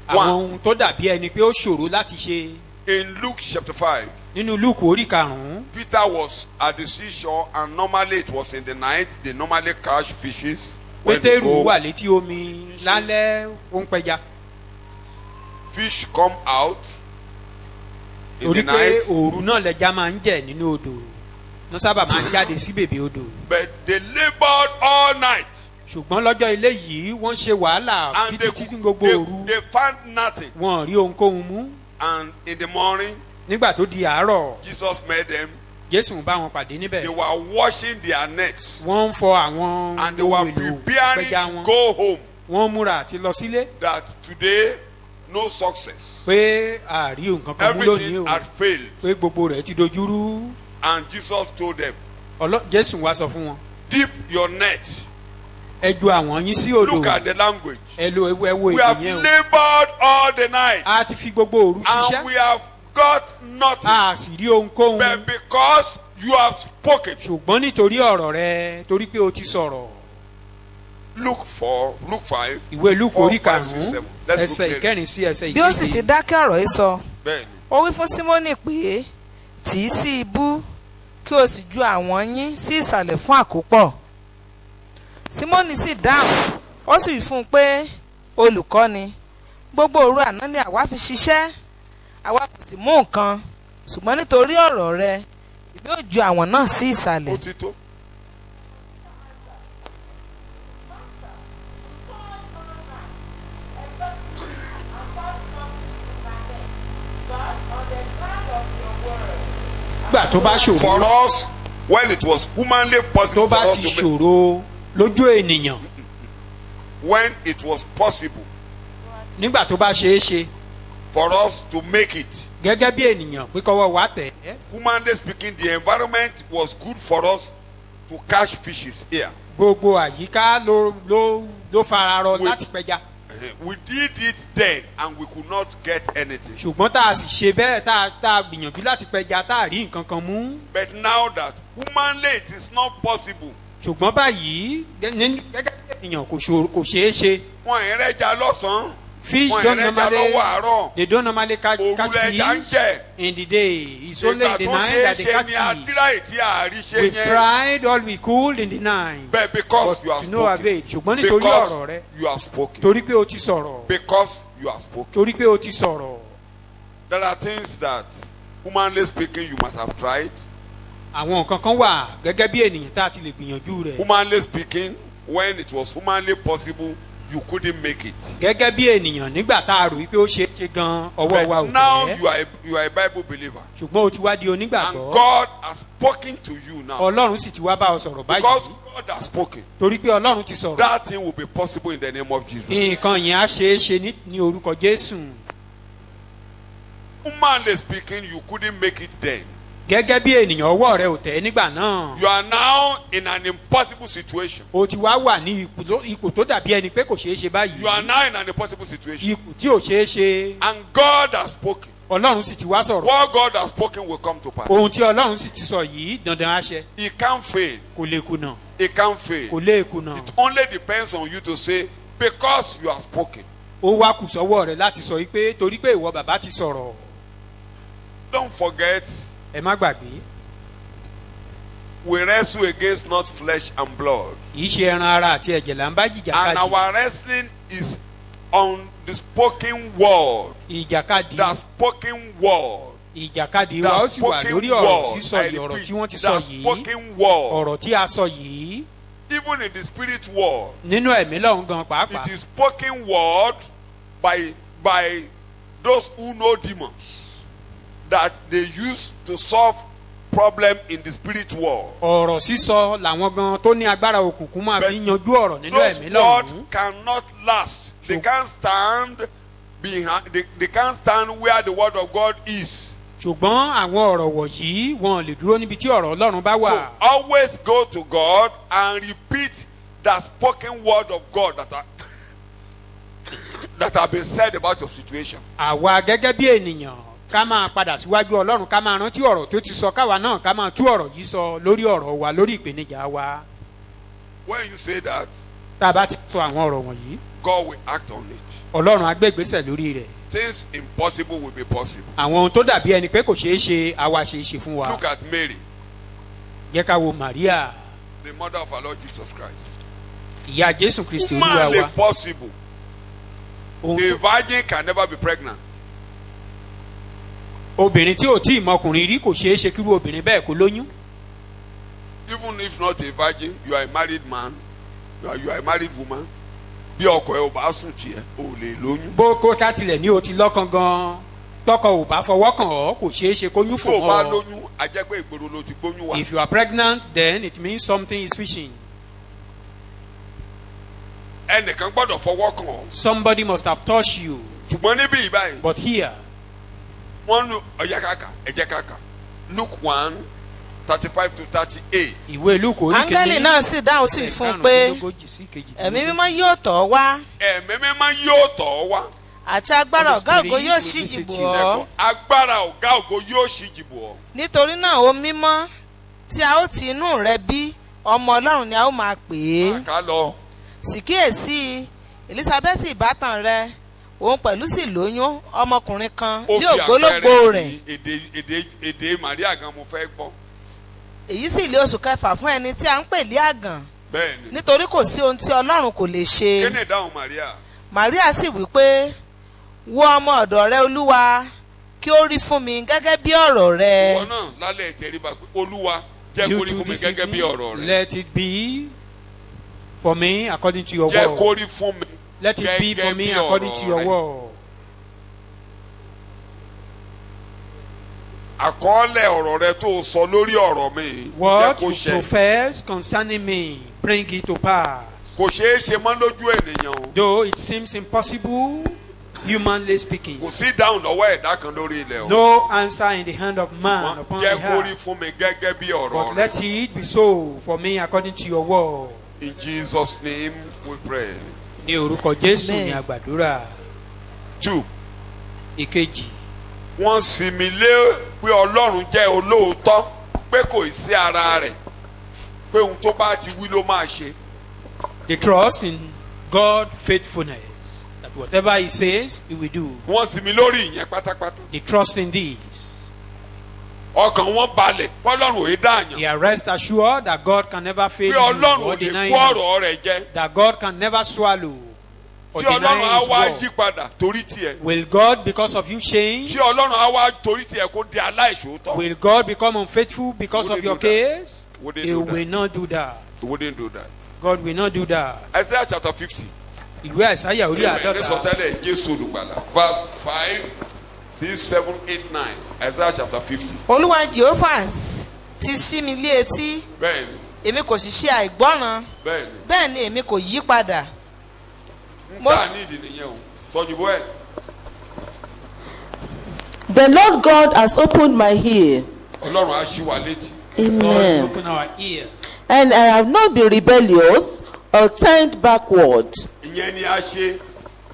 àwọn One. ohun tó dàbí ẹni pé ó ṣòro láti ṣe. In Luke chapter 5, Nínú Lúùkù orí karùn-ún, Peter was at the seashore, and normally it was in the night. They normally catch fishes. When they Pétérù go, wà létí omi lálẹ́ ó ń pẹja. fish come out in Torí the pé night, òru náà lẹja máa ń jẹ nínú odò. Wọ́n sábà máa ń jáde sí bèbè odò. but they labored all night, Ṣùgbọ́n lọ́jọ́ ilé yìí wọ́n ṣe wàhálà and títí tí gbogbo they, òru. they found nothing. Wọn ò rí ohunkóhun mú. And in the morning, Nígbà tó di àárọ̀, Jesus met them. Jésù ń bá wọn pàdé níbẹ̀. They were washing their nets, Wọ́n ń fọ àwọn and they were ohun èlò preparing pẹja to wọn. go home. Wọ́n múra àti lọ sílé That today, no success. pé àrí nǹkan kan mú lónìí Everything o. had failed. Pé gbogbo rẹ̀ ti dojúrú. And Jesus told them, Jésù wá sọ fún wọn. dip your net. Ẹ ju àwọn yín sí odò. Look at the language. Ẹ lo ẹ wo We have èdè yẹn o. labored all the night, A ti fi gbogbo òru and we ṣiṣẹ́. have got nothing. A sì rí ohunkóhun. But because you have spoken. Ṣùgbọ́n nítorí ọ̀rọ̀ rẹ torí pé o ti sọ̀rọ̀. Luke 5. Ìwé Lúùkù 4, orí 5, 6, karùn-ún 7. Let's ẹsẹ̀ go clearly. ìkẹrin sí ẹsẹ̀ bí ó sì ti ìkeje. dákẹ́ ọ̀rọ̀ yìí sọ Bẹ́ẹ̀ni. ó wí fún símónì pé tì í sí ibú kí o sì ju àwọn yín sí ìsàlẹ̀ fún àkópọ̀ símónì sì dáhùn ó sì wí fún un pé olùkọ́ni gbogbo òru àná ni àwa fi ṣiṣẹ́ àwa kò sì mú nǹkan ṣùgbọ́n nítorí ọ̀rọ̀ rẹ ìbí ò ju àwọn náà sí ìsàlẹ̀. Òtítọ́. Nígbà tó bá For ṣòro us, when it was humanly tó possible for bá us ti to make, ṣòro lójú ènìyàn when it was possible nígbà tó bá ṣeé ṣe for us to make it, gẹ́gẹ́ bí ènìyàn pé kọ́wọ́ wa tẹ̀ ẹ́. humanly speaking, the environment was good for us to catch fishes here. Gbogbo àyíká ló fararọ We- láti pẹja. We did it then, and we could not get anything. Ṣùgbọ́n tá a sì ṣe bẹ́ẹ̀ tá a gbìyànjú láti pẹja tá a rí nǹkan kan mú. But now that humanly it is not possible, Ṣùgbọ́n báyìí gẹ́gẹ́ bí ènìyàn kò ṣeé ṣe. wọn ì rẹ́jà lọ́sàn-án, Fish wọn ì don't rẹ́jà normally lọ́wọ́ àárọ̀. they don't normally catch Òru lẹja ń fish jẹ. in the day. It's only Ìgbà in the tó night ṣeé that they ṣe catch ni fish. àtìráì tí àárí ṣe We yẹn. tried all we could in the night. But because you have to no avail. spoken, Ṣùgbọ́n nítorí ọ̀rọ̀ rẹ because you have spoken, torí pé o ti sọ̀rọ̀ because you have spoken. torí pé o ti sọ̀rọ̀. There are things that, humanly speaking, you must have tried. Àwọn nǹkan kan wà gẹ́gẹ́ bí ènìyàn tá a ti lè gbìyànjú rẹ̀. Humanly speaking, when it was humanly possible, you couldn't make it. Gẹ́gẹ́ bí ènìyàn nígbà tá a rò wípé ó ṣe é ṣe gan ọwọ́ wa ò But now tẹ̀. you are a Bible believer, Ṣùgbọ́n o ti wá di and onígbàgbọ́. God has spoken to you now. Ọlọ́run sì ti wá bá ọ sọ̀rọ̀ Because báyìí. God has spoken, Torí pé Ọlọ́run ti sọ̀rọ̀. that thing will be possible in the name of Jesus. Nǹkan yẹn á ṣe é ṣe ní orúkọ Jésù. Humanly speaking, you couldn't make it then. Gẹ́gẹ́ bí ènìyàn ọwọ́ rẹ ò tẹ̀ nígbà náà. You are now in an impossible situation. O ti wá wà ní ipò tó dàbí ẹni pé kò ṣeé ṣe báyìí. You are now in an impossible situation. Ipò tí ò ṣeé ṣe. And God has spoken. Ọlọ́run sì ti wá sọ̀rọ̀. What God has spoken will come to pass. Ohun tí Ọlọ́run sì ti sọ yìí dandan á ṣẹ. It can't fail. Kò lè kùnà. It can't fail. Kò lè kùnà. It only depends on you to say, because you have spoken. Ó wá kù sọ́wọ́ rẹ̀ láti sọ yìí pé torí pé ìwọ bàbá ti sọ̀rọ̀. Don't forget, Ẹ má gbàgbé. we wrestle against not flesh and blood. Kì í ṣe ẹran ara àti ẹ̀jẹ̀ là ń bá jìjàkadì. And our wrestling is on the spoken word. Ìjàkadì. The spoken word. Ìjàkadì wa ó The sì wà spoken lórí ọ̀rọ̀ word. sísọ I yìí ọ̀rọ̀ repeat, tí wọ́n ti sọ the yìí. spoken word. Ọ̀rọ̀ tí a sọ yìí. Even in the spirit world, Nínú ẹ̀mí lọ́hùn gan pàápàá. it is spoken word by those who know demons that they use to solve problem in the spirit world. Ọ̀rọ̀ sísọ làwọn gan tó ní agbára òkùnkùn máa fi yanjú ọ̀rọ̀ nínú Those ẹ̀mí words lọ́hùn. cannot last. They can't stand behind. They can't stand where the word of God is. Ṣùgbọ́n àwọn ọ̀rọ̀ wọ̀nyí wọn lè dúró níbi tí ọ̀rọ̀ Ọlọ́run bá wà. So always go to God and repeat the spoken word of God that have been said about your situation. Àwa gẹ́gẹ́ bí ènìyàn ká máa padà síwájú Ọlọ́run ká máa rántí ọ̀rọ̀ tó ti sọ káwa náà ká máa tú ọ̀rọ̀ yìí sọ lórí ọ̀rọ̀ wa lórí ìpèníjà wa. When you say that, tá a bá ti sọ àwọn ọ̀rọ̀ wọ̀nyí God will act on it. ọlọ́run á gbé ìgbésẹ̀ lórí rẹ̀. Things impossible will be possible. àwọn ohun tó dàbí ẹni pé kò ṣeé ṣe àwa ṣe é ṣe fún wa. Look at Mary, jẹ́ ká wo Maria the mother of our Lord Jesus Christ. ìyá Jésù Kristi olúwa Humanly wa. possible. Ohun A virgin can never be pregnant. obìnrin tí ò tí ì mọkùnrin rí kò ṣeé ṣe kírú obìnrin bẹ́ẹ̀ kó lóyún. Even if not a virgin, you are a married man, you are a married woman. Bí ọkọ ẹ ò bá sùn tiẹ̀, o lè lóyún. bó kó ká tilẹ̀ ní o ti lọ́kàn gan-an tọkọ ò bá fọwọ́ kàn ọ́ kò ṣeé ṣe kóyún Tó fún o bá ọ. lóyún, a jẹ́ pé ìgboro ló ti gbóyún wá. If you are pregnant then it means something is fishing. Ẹnìkan gbọ́dọ̀ fọwọ́ kàn ọ́. Somebody must have touched you. Ṣùgbọ́n níbí ìbáyìí, But here wọ́n lu ọ̀yẹ́ kàkà, ẹ̀jẹ̀ kàkà. Luke 1:35-38. ìwé Lúùkù orí áńgẹ́lì náà sì dáhùn sí fún un pé ẹ̀mí mímọ́ yóò tọ̀ ọ́ wá Ẹ̀mí mímọ́ yóò tọ̀ ọ́ wá. àti agbára ọ̀gá ògo yóò ṣíji bò ọ́ Agbára ọ̀gá ògo yóò ṣíji bò ọ́. nítorí náà o mímọ́ tí a ó ti inú rẹ bí ọmọ ọlọ́run ni a ó máa pè é Ká lọ. sì kíyèsí Elizabeth ìbátan rẹ òun pẹ̀lú sì lóyún ọmọkùnrin kan Ó bí fi ògbólógbò àpẹẹrẹ rẹ̀ sí èdè Màríà gan mo fẹ́ gbọ́. èyí sì lé oṣù kẹfà fún ẹni tí a ń pè ní àgàn Bẹ́ẹ̀ni. nítorí kò sí ohun tí ọlọ́run kò lè ṣe Kí ni ìdáhùn Màríà? Maria sì wí pé wo ọmọ ọ̀dọ̀ rẹ olúwa kí ó rí fún mi gẹ́gẹ́ bí ọ̀rọ̀ rẹ Ìwọ náà lálẹ́ ìtẹríba pé Olúwa jẹ́ kó you rí too fún mi this gẹ́gẹ́ bí ọ̀rọ̀ evening rẹ. let it be for me according to your Jẹ́ kó word. rí fún mi Let it be for gẹ́gẹ́ me bí according to your ọ̀rọ̀ rẹ. word. Àkọọ́lẹ̀ ọ̀rọ̀ rẹ tó sọ lórí ọ̀rọ̀ mi jẹ́ What kó you ṣẹ. profess concerning me, bring it to pass. Kò ṣeé ṣe mọ́ lójú ènìyàn o. Though it seems impossible, humanly speaking, Kò sí dáhùn lọ́wọ́ ẹ̀dá kan lórí ilẹ̀ o. no answer in the hand of man upon the Jẹ́ kó rí earth. fún mi gẹ́gẹ́ bí ọ̀rọ̀ But rẹ. let it be so for me according to your word. In Jesus' name we pray. Ní orúkọ Jésù Amen. ni àgbàdúrà. 2. Ìkejì, Wọ́n sinmi lé pé Ọlọ́run jẹ́ olóòótọ́ pé kò sí ara rẹ̀ pé ohun tó bá ti wí ló máa ṣe. the trust in God's faithfulness, that whatever He says, He will do. Wọ́n sinmi lórí ìyẹn pátápátá. The trust in this. Ọkàn wọn balẹ̀ pọ́lọ́run ò é dáàyàn. They are rest assured that God can never fail Pé you Ọlọ́run or ò lè deny kó you. ọ̀rọ̀ rẹ̀ jẹ. That God can never swallow or Tí Ọlọ́run á deny His wá word. yí padà torí tiẹ̀. Will God, because of you, change? Tí Ọlọ́run á wá torí tiẹ̀ kó di aláìṣòótọ́. Will God become unfaithful because of Wouldn't your do that. case? Wouldn't He do will that. not do that. He wouldn't do that. God will not do that. Isaiah chapter 50. Ìwé Àìsáyà orí Ní àádọ́ta. sọtẹ́lẹ̀ Jésù olùgbàlà. Verse 5, 6, 7, 8, 9. Isaiah chapter 50. olúwa Jehovah ti ṣí mi lé etí Bẹ́ẹ̀ni, èmi kò sì ṣe àìgbọ́ràn bẹ́ẹ̀ni. bẹ́ẹ̀ ni èmi kò yí padà Mo- Nta ní ìdí nìyẹn o. Sọ̀yìnbó ẹ̀. The Lord God has opened my ear. Ọlọ́run á ṣí wa létí. God Amen. open our ear. And I have not been rebellious or turned backward. Ìyẹn ni a ṣe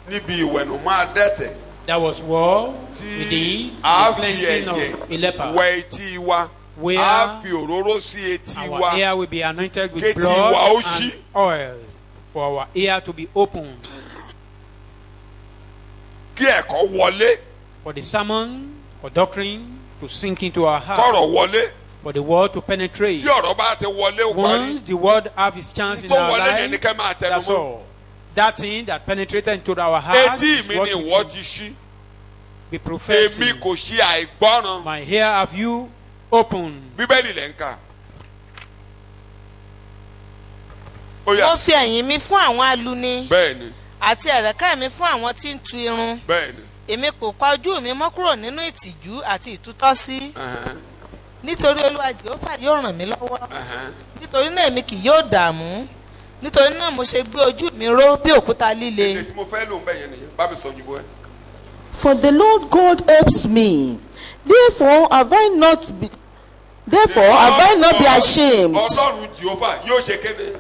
níbi ìwẹ̀nùmọ́ adẹ́tẹ̀. That was war with Tí the a fi cleansing of a ẹ̀jẹ̀ leper. wẹ etí wa. Where A fi òróró sí etí Our wa. ear will be anointed with Kétí blood wa ó and ṣí. oil for our ear to be opened. Kí ẹ̀kọ́ wọlé. For the sermon or doctrine to sink into our heart. Kọ̀rọ̀ wọlé. For the word to penetrate. Tí ọ̀rọ̀ bá ti wọlé ó parí. Once the word have its chance in Tó our wọlé yẹn ni life, kẹ́ máa tẹnu that's mọ́. all. That thing that penetrated into our heart Etí is mi what ni we ìwọ can ti ṣí. be Èmi professing. kò ṣe àìgbọ́ràn. My ear have you opened. Bíbélì lẹ́ ń kà. Ó yá. mo fi ẹ̀yìn mi fún àwọn aluni Bẹ́ẹ̀ni, àti ẹ̀rẹ̀kẹ́ mi fún àwọn tí ń tu irun bẹ́ẹ̀ni. èmi kò pa ojú mi mọ́ kúrò nínú ìtìjú àti ìtútọ́sí Ẹ̀hẹ́n, nítorí olúwa Jehovah yóò ràn mí lọ́wọ́ ẹ̀hẹ́n. nítorí náà èmi kì yóò dààmú nítorí náà mo ṣe gbé ojú mi ró bí òkúta líle Èdè tí mo fẹ́ lò ń bẹ̀ yẹn nìyẹn. Bá mi sọ òyìnbó ẹ̀. For the Lord God helps me. Therefore have I not be ashamed. Ọlọ́run Jehovah yóò ṣe kéde.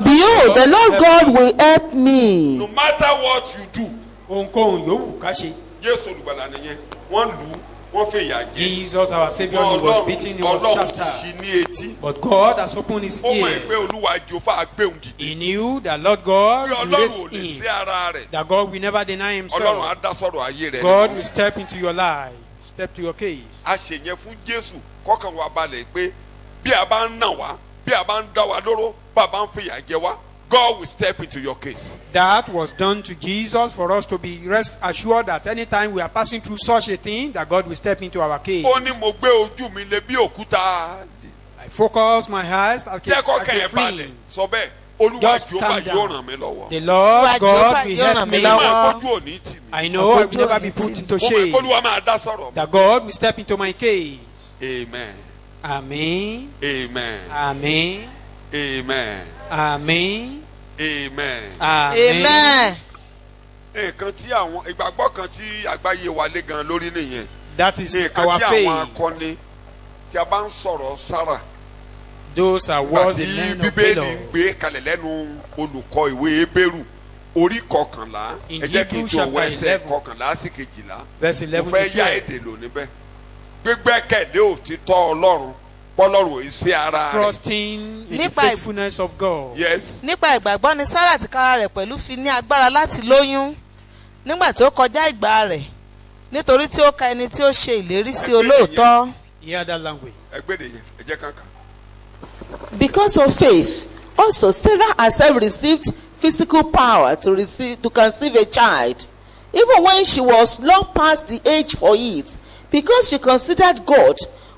Behold, the Lord God will help me. No matter what you do. Ohunkóhun yòówù ká ṣe. Jésù olùgbàlà nìyẹn. Wọ́n lù ú. wọ́n fìyà jẹ. Jesus, our Savior, he was beaten, he was Ọlọ́run ti chastised. ṣí ní etí. But God has opened his Ó mọ̀ ear. pé Olúwa Jèhófà gbé òun dìde. He knew that Lord God Bí will Ọlọ́run raise ò lè him. sí ara rẹ̀. That God will never deny Ọlọ́run himself. á dá sọ̀rọ̀ ayé rẹ̀. God will step into your life, step to your case. A ṣe yẹn fún Jésù kọ́kàn wa balẹ̀ pé bí a bá ń nà wá, bí a bá ń dá wa lóró, bá a bá ń fìyà jẹ wá, God will step into your case. That was done to Jesus for us to be rest assured that anytime we are passing through such a thing, that God will step into our case. Ó ní mo gbé ojú mi lé bí òkúta. I focus my eyes like Jẹ́ a kọ́kàn ẹ̀ balẹ̀ flame. sọ bẹ́ẹ̀. Olúwa Just Jèhófà calm yóò down. ràn mí lọ́wọ́. The Lord Olúwa God Jèhófà will yóò help ràn me. mí Mo máa lọ́wọ́. gbójú òní tì mí. I know I will Ojú never òní be put tì into Mo mọ̀ pé shame. Olúwa máa dá sọ̀rọ̀. That God will step into my case. Amen. Amen. Amen. Amen. Amen. Amen. Amen. Amen. Nǹkan tí àwọn ìgbàgbọ́ kan tí àgbáyé wa lé gan lórí nìyẹn. That is Nǹkan our tí àwọn faith. akọni tí a bá ń sọ̀rọ̀ Sárà. Those are Nígbà words tí the men of Bíbélì Balaam. ń gbé kalẹ̀ lẹ́nu olùkọ́ ìwé Hébérù orí kọkànlá. In Ẹ jẹ́ kí n Hebrews tó wọ chapter ẹsẹ̀ 11, kọkànlá sí kejìlá. verse Mo 11 fẹ́ to yá 12. èdè lò níbẹ̀. Gbígbẹ́kẹ̀lé òtítọ́ Ọlọ́run pọ́lọ́run ò sí ara rẹ̀. Trusting in the Nípa- faithfulness of God. Yes. nípa ìgbàgbọ́ ni Sárà tìkára rẹ̀ pẹ̀lú fi ní agbára láti lóyún nígbà tí ó kọjá ìgbà rẹ̀ nítorí tí ó ka ẹni tí ó ṣe ìlérí sí olóòótọ́. Hear that language. Ẹgbẹ́ yẹn ẹ jẹ́ kankan. Because of faith, also Sarah herself received physical power to conceive a child, even when she was long past the age for it, because she considered God,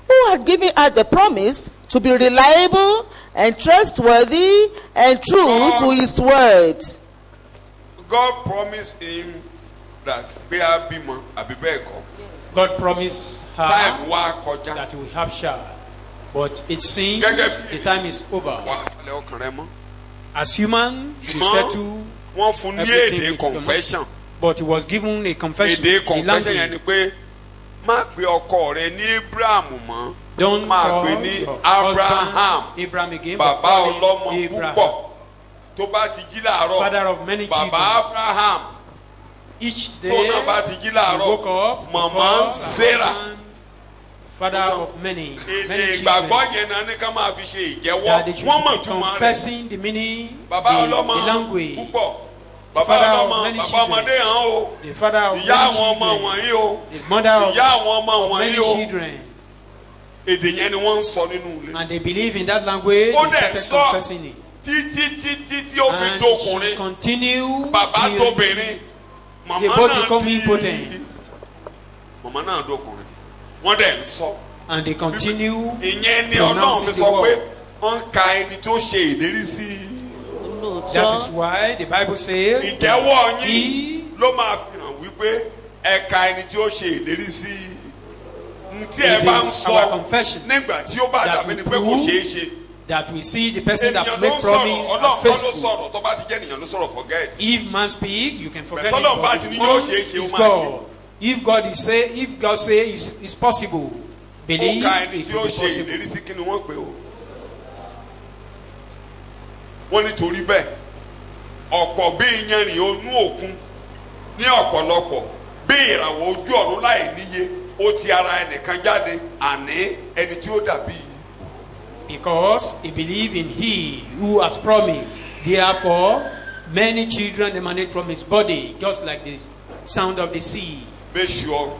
who had given her the promise, to be reliable and trustworthy and true to his word. God promised him that bí a bímọ àbí bẹ́ẹ̀ kọ́. God promised her Time wá kọjá. that we have child. But it seems Gẹ́gẹ́ bí- the time is over. Wà á lẹ ọkàn rẹ mọ́. As human, we Ṣùgbọ́n settle, wọ́n fún ní everything èdè with confession. but he was given a confession. Èdè a confession yẹn ni language. pé má pe ọkọ rẹ ní Abraham mọ́. Don't Máa call pè ní your Abraham. husband Abraham again, but Bàbá call him ọlọ́mọ Abraham, púpọ̀. Tó bá ti jí láàárọ̀. father of many Bàbá children. Abraham. Each Tó náà day, bá ti jí he láàárọ̀. woke up, Màmá called her Sarah. husband, father of many Èdè children. ìgbàgbọ́ yẹn náà ní ká máa fi ṣe That ìjẹ́wọ́. they should Wọ́n mọ̀ be túmọ̀ rẹ̀. confessing the meaning, Bàbá the ọlọ́mọ language, púpọ̀. Bàbá father of ọlọ́mọ many bàbá children. ọmọdé hàn ó. the father of Ìyá many àwọn ọmọ children, wọ̀nyí o. the mother of Ìyá àwọn ọmọ many wọ̀nyí o. children, Èdè yẹn ni wọ́n ń sọ nínú ilé. and they believe in that language. Ó They dẹ̀ started sọ confessing it, títí tí ó fi and she dókùnrin. continued Bàbá till tóbìnrin. Màmá they both náà become di. impotent, Màmá náà dókùnrin. Wọ́n dẹ̀ ń sọ. and they continue Ìyẹn ni Ọlọ́run pronouncing fi the sọ pé word. wọ́n ń ka ẹni tó ṣe ìlérí sí i. That is why the Bible says, Ìjẹ́wọ́ yín He ló máa fi hàn wípé ẹ̀ka ẹni tí ó ṣe ìlérí sí i. Tí ẹ It bá ń is sọ our confession nígbà tí ó bá that dàbí ni we pé kò prove ṣeé ṣe. that we see the person that Ènìyàn ló make ń sọ̀rọ̀ promise Ọlọ́run are kọ́ ló faithful. sọ̀rọ̀ tó bá ti jẹ́ ènìyàn ló sọ̀rọ̀ forget. If man speak, you can forget But it. Ọlọ́run bá But ti ní if yóò once ṣe é ṣe, ó is máa God, if God is say, if God say it's possible, Ó believe ka ẹni it tí ó will be ṣe possible. ìlérí sí kí ni wọ́n pè ó. Wọ́n nítorí bẹ́ẹ̀ ọ̀pọ̀ bí iyanrìn onú òkun ní ọ̀pọ̀lọpọ̀ bí ìràwọ̀ ojú ọ̀run láì níye ó ti ara ẹnìkan jáde àní ẹni tí ó dàbí. Because he believe in he who has promised. Therefore, many children emanate from his body, just like the sound of the sea. Make sure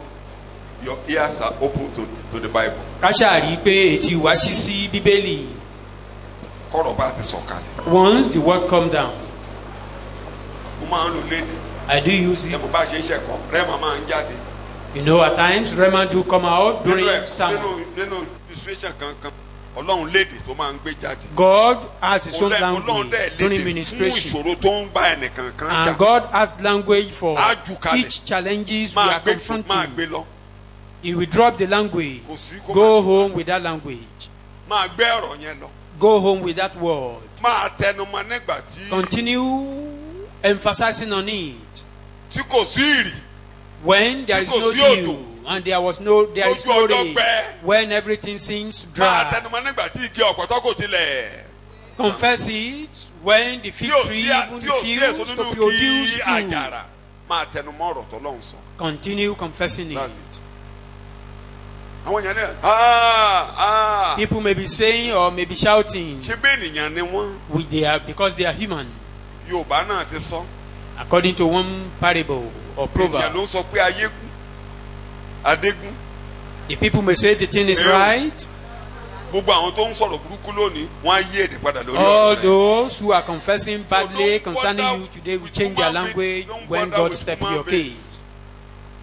your ears are open to the Bible. Káṣáàrí pé etí wa ṣí sí Bíbélì. Kọ́rọ̀ bá ti sọ̀kalẹ̀. Once the word come down, Mo máa ń lò léde. I do use it. Ẹ mo bá ṣe ń ṣẹ̀kọ́ rẹ́mà máa ń jáde. You know, at times, Rema do come out during sermon. Nínú illustration kankan Ọlọ́run léde tó máa ń gbé jáde. God has his own Ọlọ́run language dẹ̀ during léde fún ministration. ìṣòro tó ń bá ẹnìkan kan jà. And God has language for Á jù kalẹ̀. each challenges we Máa are gbé confronting. lọ. He will drop the language. Kò sí kó Go máa- home with that language. Máa gbé ọ̀rọ̀ yẹn lọ. Go home with that word. Máa tẹnumọ́ nígbà tí Continue emphasizing on it. kò sí ìrì. When there is Tí kò no sí òjò. dew and there is no Ojú ọjọ́ rain. gbẹ. When everything seems Máa dry. tẹnumọ́ nígbà tí igi ọ̀pọ̀tọ́ kò tilẹ̀. Confess it when the fig tree even tí ò sí èso refuses to nínú produce igi fruit. àjàrà. Máa tẹnumọ́ ọ̀rọ̀ tọ́lọ́run sọ. Continue confessing That's it. it. àwọn èèyàn náà People may be saying or may be shouting. ṣé bẹ́ẹ̀ nìyàn ni wọ́n. They are because they are human. Yorùbá náà ti sọ. According to one parable or ènìyàn proverb, ló ń sọ pé ayégún adégún. the people may say the thing is right. gbogbo àwọn tó ń sọ̀rọ̀ burúkú lónìí wọ́n á yí èdè padà lórí All ọ̀rọ̀ rẹ̀. those who are confessing badly don't concerning bother you today will with change their human language beings. Don't when bother God with step human your beings. case.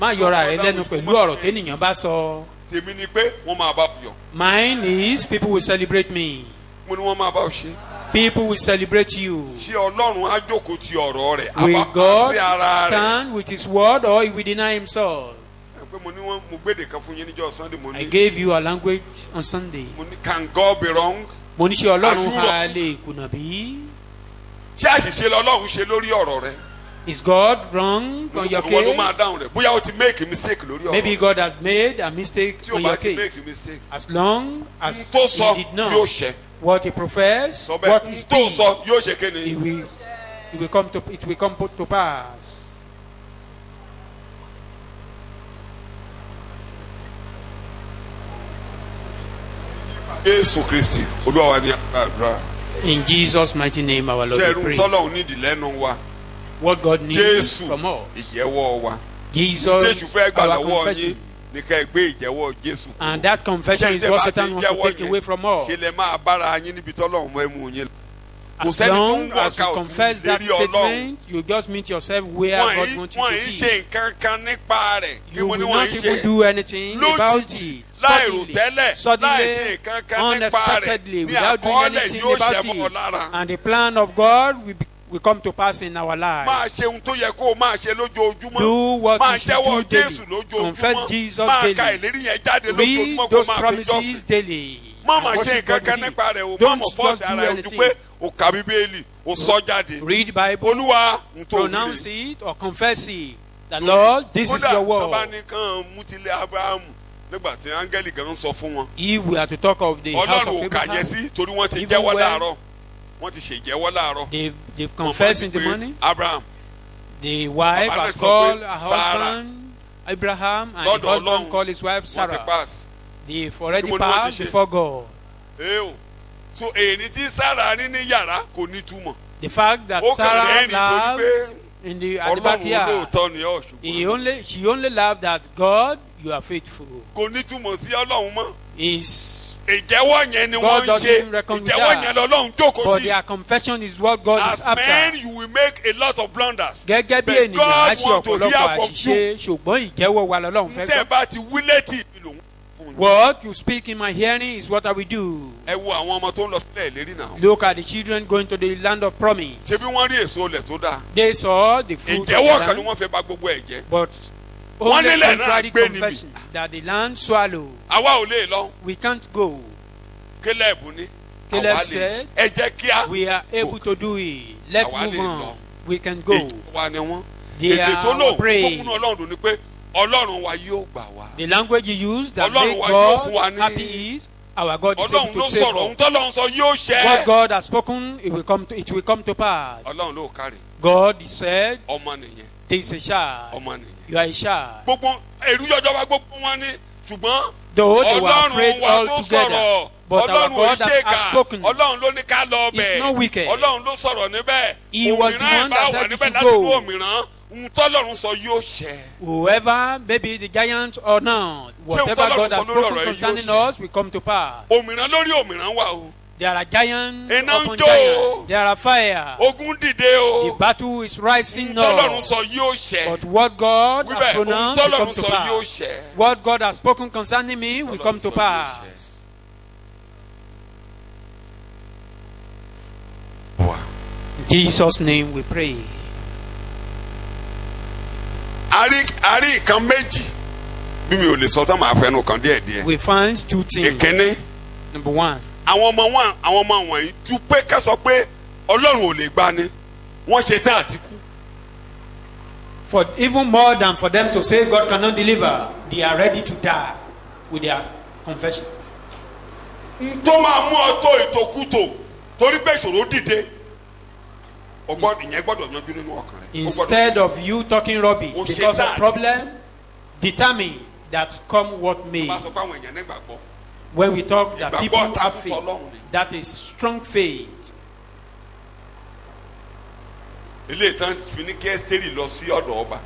Má yọra rẹ lẹ́nu pẹ̀lú ọ̀rọ̀ ténìyàn bá sọ. tèmi ni pé wọ́n máa bá yọ. Mine is people will celebrate me. mo ní wọ́n máa bá ọ ṣe. People will celebrate you. ṣé ọlọ́run á jókòó ti ọ̀rọ̀ rẹ̀ Will àbá God sí ara rẹ̀. stand with his word or he will deny himself? pé mo ní mo gbéde kan fún yín níjọ́ Sunday mo I ní gave you a language on Sunday. mo ní can God be wrong. Mo ní ṣe Ọlọ́run Are you ha wrong? lè kùnà bí? ṣé àṣìṣe lọ́lọ́run ṣe lórí ọ̀rọ̀ rẹ̀. Is God wrong mo on ní your wọ́n ló máa case? dáhùn rẹ̀ bóyá o ti make mistake lórí ọ̀rọ̀ Maybe rẹ̀. God has made a mistake tí o on bá your ti case. make mistake. As long n as tó sọ he did yóò not ṣẹ. what he professed, sọ what bẹ́ẹ̀ he n tó sọ speaks, yóò ṣe kéde. it will come to pass. Jésù Kristi Olúwa wa ní àdúrà. In Jesus' mighty name, our Lord, ṣé we ẹrú pray. tọ́lọ́run nídìí lẹ́nu wa. What God needs Jésù from us. ìjẹ́wọ́ wa. Jesus, Jésù fẹ́ gbà our lọ́wọ́ yín confession. ní ká ẹ gbé ìjẹ́wọ́ Jésù. And that confession is what Satan wants to take away from us. ṣe lè máa bára yín níbi tọ́lọ́run mọ́ ẹ̀mú yín. As sẹ́ni tó long ń as you work out confess that lérí Ọlọ́run. statement, you just meet yourself where God wants you wọ́n to yìí be. ṣe nǹkan kan nípa rẹ̀. kí You mo ní will wọ́n not yìí even ṣe. do anything about lójijì it. láì rò Suddenly, tẹ́lẹ̀ láì ṣe suddenly, nǹkan kan nípa rẹ̀ unexpectedly, ní without doing àkọọ́lẹ̀ anything yóò about ṣẹ mọ́ ọ it. lára. And the plan of God will come to pass in our máa lives. ṣe ohun tó yẹ kó o máa ṣe lójoojúmọ́. Do what máa you should jẹ́wọ́ do Jésù daily. lójoojúmọ́. Confess Jesus máa ka daily. ìlérí yẹn jáde Read lójoojúmọ́ kó those máa fi promises jọ́sìn. daily. má And máa ṣe worship nǹkan God kan with it. nípa rẹ̀ o má Don't mọ̀ just fọ́ọ̀sì do ara ẹ̀ ojú anything. pé o ka Bíbélì o sọ jáde. Read Bible, Olúwa n tó pronounce wúre. it or confess it. The Lord, this is your kódà tó bá word. ní kàn mú tilẹ̀ Ábúráhámù nígbà tí áńgẹ́lì gan sọ fún wọn. If we are to talk of the house Ọlọ́run of ò kà yẹn Abraham, sí torí wọ́n ti Even jẹ́wọ́ when- láàárọ̀ wọ́n ti ṣèjẹ́wọ́ láàárọ̀. they've confessed in the Wọ́n morning. pé Abraham The wife Baba has náà sọ called pé her Sarah. husband Abraham, and Lọ́dọ̀ the husband Ọlọ́run called his wife wọ́n ti Sarah. pass. They've already Kí mo ní wọ́n ti passed ṣe? before God. Eo so èyí tí Sarah ní ní yàrá kò ní túmọ̀. The fact that ó kàn Sarah rẹ́rìn torí laughed pé in the at the Ọlọ́run backyard, olóòótọ́ ni ọ́ ṣùgbọ́n she only laughed at God. You are faithful. kò ní túmọ̀ sí Ọlọ́run mọ́. Is ìjẹ́wọ́ yẹn ni God wọ́n ń doesn't reckon ṣe with ìjẹ́wọ́ that. yẹn lọ́lọ́run jókòó but tì. their confession is what God is As men after. you will make a lot of blunders. Gẹ́gẹ́ bí But ènìyàn á God ṣe want to ọ̀pọ̀lọpọ̀ hear from àṣìṣe ṣùgbọ́n ìjẹ́wọ́ wa lọ́lọ́run fẹ́ ntẹ́ gbọ́. bá ti wí létí mi lòun fún yín. What you speak in my hearing is what I will do. ẹ wo àwọn ọmọ tó ń lọ sílẹ̀ ìlérí náà. Look at the children going to the land of promise. ṣé bí wọ́n rí èso ilẹ̀ tó dáa. They saw the fruit of the ìjẹ́wọ́ kan ni land, wọ́n fẹ́ bà gbogbo ẹ̀ jẹ́. but Wọ́n only nílẹ̀ náà contrary gbé níbi. confession that the land swallow. àwa ò lè lọ. We can't go. Kélẹ́bù ní. Caleb àwa lè said, ẹ jẹ́ kí á. We are able to do it. Let's Àwa move lè on. lọ. We can go. ìjọba ni wọ́n. They èdè are tó lò brave. tó múnú Ọlọ́run dùn ni pé Ọlọ́run wa yóò gbà wá. The language you use that Ọlọ́run make wa yóò fún wa God ní- happy is our God is Ọlọ́run able ló to save sọ̀rọ̀ ohun us. tọ́lọ́run sọ yóò ṣẹ. What God has spoken, it will come to pass. Ọlọ́run ló kárí. God said, ọmọ nìyẹn. there is a child. ọmọ nìyẹn. You are a child. gbogbo èrú yọjọ wa gbogbo wọn ní ṣùgbọ́n Though they were Ọlọ́run afraid wa tó altogether, sọ̀rọ̀ but our Ọlọ́run ò God that ṣèkà has spoken Ọlọ́run ló ní ká lọ is bẹ̀ not wicked. Ọlọ́run ló sọ̀rọ̀ níbẹ̀ He was the òmìrán one that ìbá wà said we níbẹ̀ should láti go. inú òmìrán ohun tọ́lọ́run sọ yóò ṣẹ. Whoever, maybe the giant or not, whatever Ọlọ́run God has sọ lórí spoken ọ̀rọ̀ yìí concerning yóò ṣẹ? us will come to pass. òmìrán lórí òmìrán wà o There are giants Iná ń upon jó. giants. There are fire. ogun dìde o The battle is rising ohun tọ́lọ́run up. sọ yóò ṣẹ. But what God has wíbẹ̀ ohun pronounced will come tọ́lọ́run to sọ yóò pass. ṣẹ. What God has spoken concerning me will Ọlọ́run come to sọ yóò pass. ṣẹ. Wà. In Jesus' name we pray. a rí nǹkan méjì bí mi ò lè sọ tán màá fẹnu kan díẹ̀díẹ̀. We find two things. ìkíní Number one, àwọn ọmọ wọ̀nyí ju pé ká sọ pé Ọlọ́run ò lè gbà ni wọ́n ṣe tán àti kú. for even more than for them to say God cannot deliver, they are ready to die with their confession. n tó máa mú ọ tó ìtòkùtò torí pé ìṣòro dìde ìyẹn gbọ́dọ̀ yanjú nínú ọkàn rẹ. Instead of you talking rubbish Oh, because Satan. of problem, determine that come what may. Bá sọ pé àwọn èèyàn nígbàgbọ́. When we talk that people Ìgbàgbọ́ have takùtọ̀ faith, Ọlọ́run ni. that is strong faith. Ilé ìtàn fi ní kí Ẹ́sítérì lọ sí ọ̀dọ̀ ọba.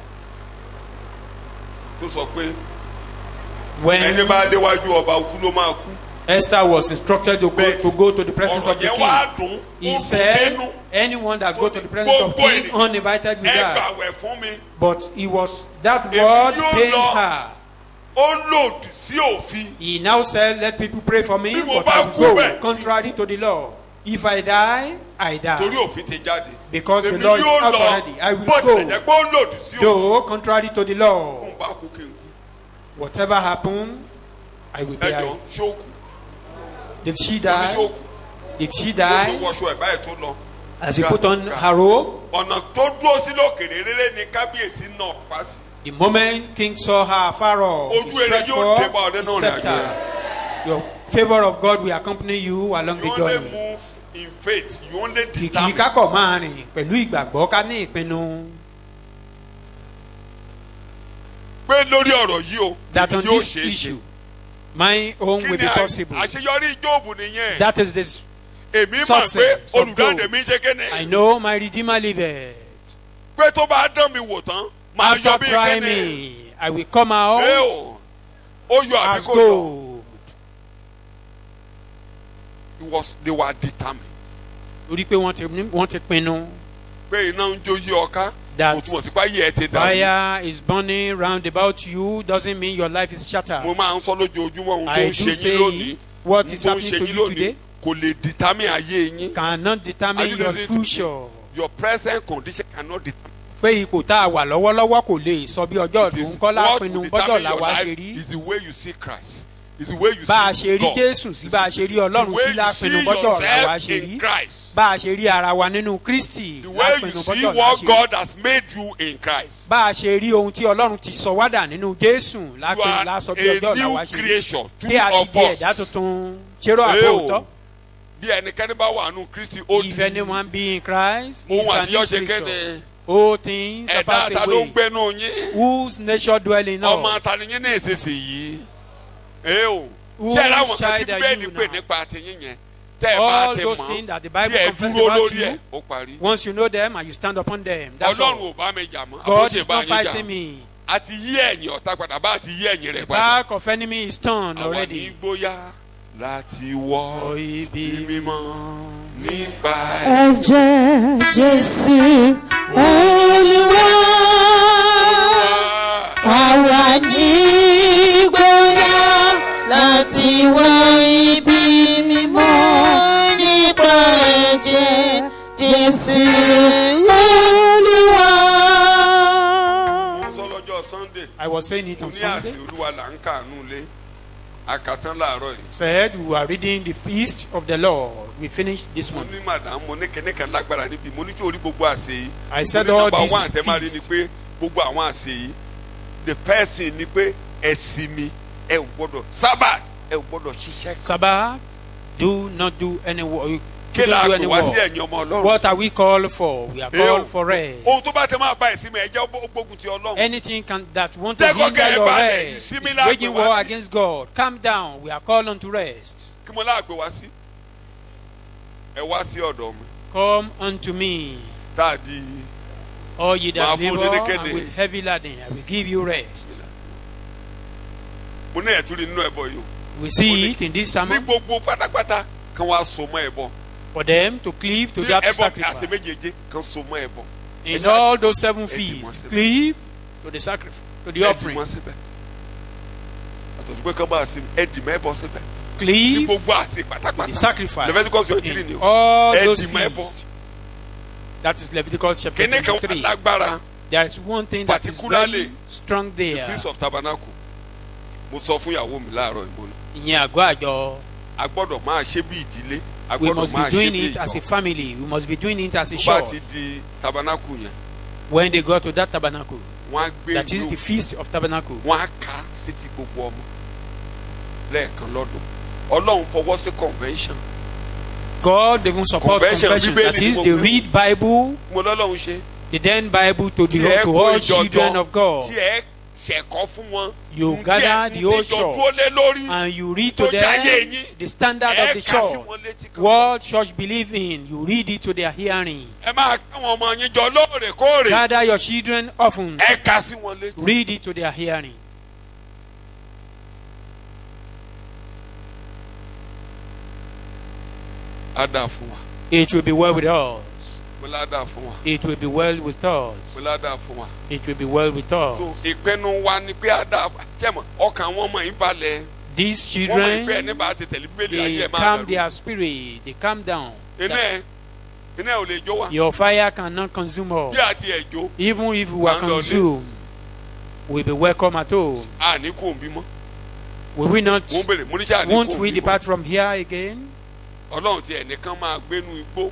Tó sọ pé ẹni When bá déwájú ọba òkú ló máa kú. Esther was instructed to go to the presence of the Ọ̀rọ̀ yẹn wá king, dùn. he Ó said, dùn dénú. anyone that go to the presence of king uninvited will Ẹ die. gbàwẹ̀ fún mi. But it was that Èmi word yóò pained lọ. her. Ó lòdì sí òfin. He now said, let people pray for me, Bí mo but bá I kú will go bẹ́ẹ̀. contrary to the law. If I die, I Torí die. òfin ti jáde. Because the Èmi law is yóò out lọ. already. I will Bó tilẹ̀ go. jẹ́ pé ó lòdì sí òfin. Though contrary to the law, Fún bá kú kí n kú. whatever happened, I will Ẹ die. jọ ṣé ó kú? Did she Ó ní ṣé ó die? kú? Did she Ó die? tún wọṣọ ẹ̀ báyìí tó lọ. As he put on her robe, Ọ̀nà tó dúró sí lókèrè rere ni kábíyèsí náà pa sí. the moment king saw her afar off, he Ojú rere stretched yóò dé bá forth ọdẹ his náà rìn àjò scepter. Your favor of God will accompany you along You the only journey. move in faith. You only Kìkì determine. kákọ̀ máa rìn pẹ̀lú ìgbàgbọ́ ká ní ìpinnu Pé lórí ọ̀rọ̀ yìí o. that on yóò this ṣeé ṣe. issue, my own Kí will ni be possible. àṣeyọrí Jóòbù nìyẹn? That is this. Èmi mọ̀ pé success of olùdáǹdè Job. mi ń ṣe kéne. I know my Redeemer liveth. Pé tó bá dán mi wò tán, máa yọ After bí trying kéne. me, I will come out Ẹ o, ó yọ àbí as kò yọ. gold. They were determined. Torí pé wọ́n ti pinnu. Pé iná ń jó yí ọká. That Kò túmọ̀ sí pé ayé ẹ ti dàrú. fire is burning round about you doesn't mean your life is shattered. Mo máa ń sọ lójoojúmọ́ ohun tó I ń do ṣe yín say lónìí. what is Ohun tó ń happening ṣe to yín you lónìí today kò lè determine ayé yín. cannot Are determine you your listening to me? future. Your present condition cannot determine. Pé ipò tá a wà lọ́wọ́lọ́wọ́ kò lè sọ bí ọjọ́ It ọdún is kọ́lá what pinnu will bọ́jọ́ determine your làwa ṣe life rí. is the way you see Christ. Is the way you Bá a see ṣe rí God. Jésù sí bá a ṣe rí Ọlọ́run The way sí you lápinnu see bọ́jọ́ làwa yourself ṣe in rí. Christ. Bá a ṣe rí ara wa nínú Kristi The way you lápinnu see bọ́jọ́ làwa what ṣe rí. God has made you in Christ. Bá a ṣe rí ohun tí Ọlọ́run ti sọ wádà nínú Jésù You lápinnu are lásọ bí ọjọ́ a new làwa ṣe rí. creation. Two Bí a ti of di ẹ̀dá us. tuntun ṣeré àbò Eo. òótọ́. Bí ẹnikẹ́ni bá wà nù Kristi ó If anyone be in Christ, ohun is an new àtijọ́ ṣe creature. kéde. All things are Ẹ̀dá passed ta ló ń away. gbénu yín. Whose nature dwell in Ọmọ us? àtàlẹ́yìn ní ìsinsìnyí. Eo. Whose Ṣé ẹ láwọn kan tí child are Bíbélì you pè now? nípa àtìyín yẹn? Tẹ́ ẹ bá All ti those mọ̀ things that the tí Bible ẹ confess dúró about lórí ẹ̀ you, ó parí. once you know them and you stand upon them, that's Ọlọ́run all. ò bá mi jà mọ́. God Àbóṣe is bá not yín fighting jà. me. A ti yí ẹ̀yìn ọ̀tá padà bá a ti yí ẹ̀yìn rẹ̀ padà. Back of enemy is turned Àwa ní already. gbóyà láti wọ Oh, ibi mímọ́ nípa ẹ̀. Ẹ̀jẹ̀ Jésù Olúwa, àwa ní gbóyà láti wọ ibi mímọ́ nípa ẹ̀jẹ̀ Jésù Olúwa. Sọ lọ́jọ́ Sunday. I was saying it Mo on ní àsè Sunday. Olúwa là ń kàánú lé. Àkàtán láàárọ̀ yìí. Said we are reading the feast of the Lord. We finished this Mo one. ní madam mo ní kíní kan lágbára níbi mo ní kí orí gbogbo àsè yìí. I said Mo ní all number these one tẹ́ máa rí ni feasts. pé gbogbo àwọn àsè yìí. The first thing ni pé ẹ̀sìn mi ẹ ò gbọ́dọ̀ Sabbath ẹ ò gbọ́dọ̀ ṣiṣẹ́ kan. Sabbath, do not do any work. Kí la Don't do pè any wá sí work. ẹ̀yin ọmọ Ọlọ́run? What are we called for? We are called for rest. Ohun tó bá tẹ máa bá ìsinmi ẹ jẹ́ gbógun ti Ọlọ́run. Anything that want to Jẹ́ kó hinder kẹ́ ẹ your balẹ̀, rest ìsinmi is la waging pè wá war sí. against God. Calm down. We are called on to rest. Kí mo láàgbé wá sí? Ẹ wá sí ọ̀dọ̀ mi. Come unto me, Tá a di all ye that Máa fún labor dédékéde. and with heavy laden, I will give you rest. mo ní ẹ̀túrí nínú ẹbọ yìí o. We see it in this Ní sermon. gbogbo pátápátá kan wá so mọ́ ẹbọ. For them to cleave to Ní that ẹbọ àti sacrifice. méjèèjé kan so mọ́ ẹbọ. In Ẹ all ṣáàjì- those 7 ẹ dì wọ́n feasts, síbẹ̀. cleave to the sacrifice, to the Ẹ dì offering. wọ́n síbẹ̀. Àtọ̀sí pé kán bá a sí ẹ dì mọ́ ẹbọ síbẹ̀. Ní Cleave gbogbo àsè to the pátápátá. sacrifice. Leviticus 23 ni In o. all Ẹ those dì mọ́ ẹbọ. feasts. That is Leviticus chapter Kíní kan wà 23. lágbára. There is one thing that is Particularly, very strong The there. Feast of Tabernacle. Mo sọ fún ìyàwó mi láàárọ̀ ìmọ̀ ni. Ìyẹn àgọ́ àjọ. A gbọ́dọ̀ máa ṣe bí ìdílé. A We gbọ́dọ̀ must máa be ṣe doing bí it as a ìjọ. family. We must be doing it as a Tó bá church. ti di tabernacle yẹn, When they go to that tabernacle, wọ́n á gbé that is ìwé the feast of tabernacle. wọ́n á kà sétí gbogbo ọmọ lẹ́ẹ̀kan lọ́dún. Ọlọ́run fọwọ́ sí convention. God even support Convention, confession. Bíbélì That ni is, mo they gbé. read Bible, Mo lọ́lọ́run ṣe. the then Bible to, Tí ẹ to kó all ìjọ children jọ, of God. tí ẹ ṣẹ̀kọ́ fún wọn. You gather the whole church dúró lé lórí. and you read to Tó jáyé them yín. the standard of the Ẹ kà sí church. wọn létí kan. What church believe in, you read it to their hearing. Ẹ máa káwọn ọmọ yín jọ lóòrèkóòrè. Gather your children often, Ẹ kà sí wọn létí. read it to their hearing. Á dà fún wa. It will be well with us. Mo lá dà fún wa. It will be well with us. Mo lá dà fún wa. It will be well with us. So ìpinnu wa ni pé á dà jẹ́mọ̀ ọkàn wọn mọ̀ yín balẹ̀. These Wọ́n mọ̀ yín pé children, ẹni bá ti tẹ̀lé bíbélì ayé they ẹ̀ máa calm bẹ̀rù. their spirit, they calm down. Iná ẹ̀ ò lè jó wa. Your fire cannot consume us. Bí àti ẹ̀ jó. Even if we are consumed, we'll be welcome at home. A ní kò ń bímọ. Will we not? Mo ń bèrè mo ní sáà ní kò Won't ń we bímọ. depart from here again? Ọlọ́run ti ẹnìkan máa gbénu igbó.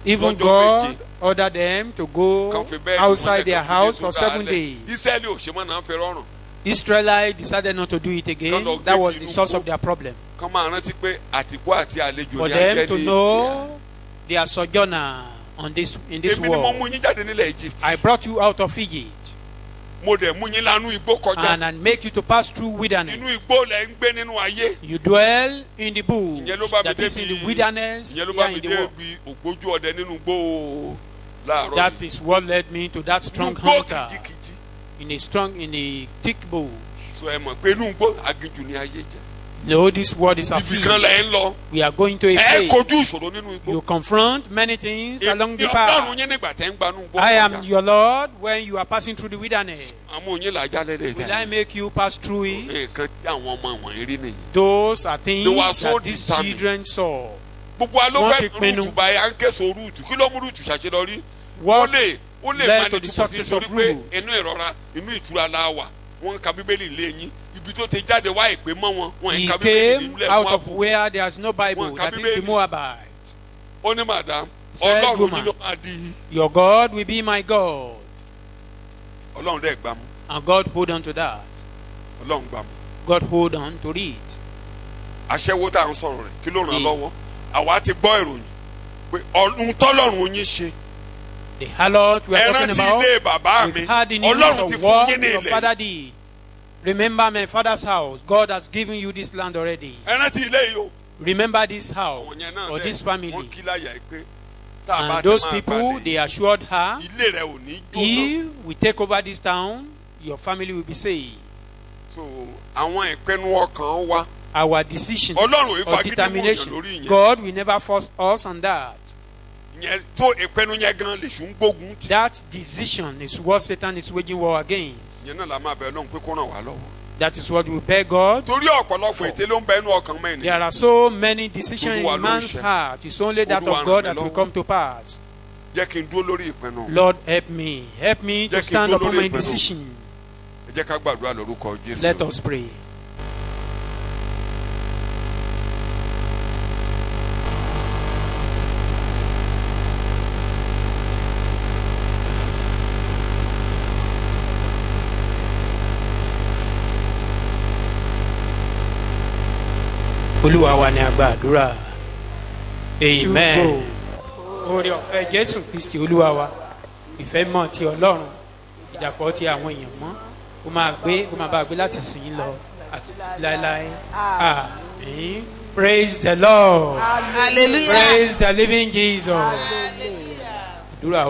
Even Lọ́jọ́ God méje. ordered them to go Kan fi bẹ́ẹ̀ outside their kan fi house Jésù for 7 dálẹ̀. days. Ísírẹ́lì ò ṣe mọ́ náà fi rọrùn. Israelites decided not to do it again. Kán lọ That gbé was kiri the source igbó. of their problem. Kán máa rántí pé àtìkú àti àlejò For ni them ajẹ́ to ní know they are sojourner in this Èmi ni mo world. mú yín jáde nílẹ̀ Egypt. I brought you out of Egypt Mo dẹ̀ mú yín lánú igbó kọjá. and I make you to pass through Inú wilderness. igbó lẹ̀ ń gbé nínú ayé. You dwell in the bush, Ìyẹn ló bá mi that is in the débi wilderness, ìyẹn ló here bá mi in the world. débi ògbójú ọdẹ nínú igbó láàárọ̀ That yìí. is what led me to that strong Inú igbó hunter kìjikìji. in a thick bush. So ẹ mọ̀ pé inú igbó aginjù ni ayé jẹ́. No, this world is a Ibi kan field. lẹ̀ ń lọ. We are going to a Ẹ place. kojú ìṣòro nínú igbó. You confront many things along the Ọlọ́run path. yín nígbà tẹ́ ń gbanú igbó I am kọjá. your Lord when you are passing through the wilderness. Àmọ́ òyìn là jálẹ̀ lè Will I make you pass through it? Nǹkan tí àwọn ọmọ wọ̀nyí rí nìyí. Those are things They were so that these determined. children saw. Gbogbo wa ló Wọ́n fẹ́ ti pinnu. rúùtù báyìí à ń késo rúùtù kí ló mú rúùtù ṣàṣeyọrí. Ó What lè led máa to ní the túbọ̀ sí success torí of pé Ruth? inú ìrora inú ìtura la wà. Wọ́n ka bíbélì lé yín. Ibi tó ti jáde wá ìpè mọ́ wọn. Wọ́n He ń ka bíbélì came nílẹ̀ out Móábù. of where there is no Bible, Wọ́n ka that is the Bíbélì. Moabite. Ó ní màdám. Said Ọlọ́run woman. yín ló máa di. Your God will be my God. Ọlọ́run dẹ̀ gbà mú. And God hold on to that. Ọlọ́run gbà mú. God hold on to it. Aṣẹ́wó tá à ń sọ̀rọ̀ rẹ̀ kí ló ràn án He- lọ́wọ́. Àwa ti gbọ́ ìròyìn pé ọ̀hún tọ́lọ́run yín ṣe. The harlot we are Ẹ talking rántí about. ilé bàbá mi. We've had the news Ọlọ́run ti of fún what yín ní your ilẹ̀. father did. Remember my father's house. God has given you this land already. Ẹ rántí ilé yìí o. Remember this house Àwọn yẹn náà or dẹ̀ this family. wọ́n kí láyà yìí pé tá a bá And ti those máa people, gbalẹ̀ they assured her, ilé rẹ̀ ò ní jóná. if we take over this town, your family will be saved. So àwọn ìpinnu ọkàn wa Our decision Ọlọ́run ò or fagídí mú èèyàn determination, lórí ìyẹn. God will never force us on that. yẹn tó ìpinnu yẹn gan lèṣù ń gbógun tì. That decision is what Satan is waging war against. Yẹn náà la máa bẹ Ọlọ́run pé kó ràn wá lọ́wọ́. That is what we beg God. Torí ọ̀pọ̀lọpọ̀ ète ló ń bẹ inú ọkàn mẹ́rin. There are so many decisions Olúwa in ló ń man's ṣe. heart. It's only that Olúwa of God ràn mí that will lọ́wọ́. come to pass. Jẹ́ kí n dúró lórí ìpinnu. Lord, help me. Help me Jẹ́ to kí n stand dúró upon lórí my ìpinnu. decision. Ẹ jẹ́ ká gbàdúrà lórúkọ Jésù. Let us pray. Olúwa wa ni a gba àdúrà. Amen. Oore ọ̀fẹ́ Jésù Kristi Olúwa wa. Ìfẹ́ mọ̀ ti Ọlọ́run. Ìdàpọ̀ ti àwọn èèyàn mọ́. Ó máa bá a gbé láti sìn ín lọ àti títí láéláé. Amen. Praise the Lord. hallelujah. Praise the living Jesus. Àdúrà wa.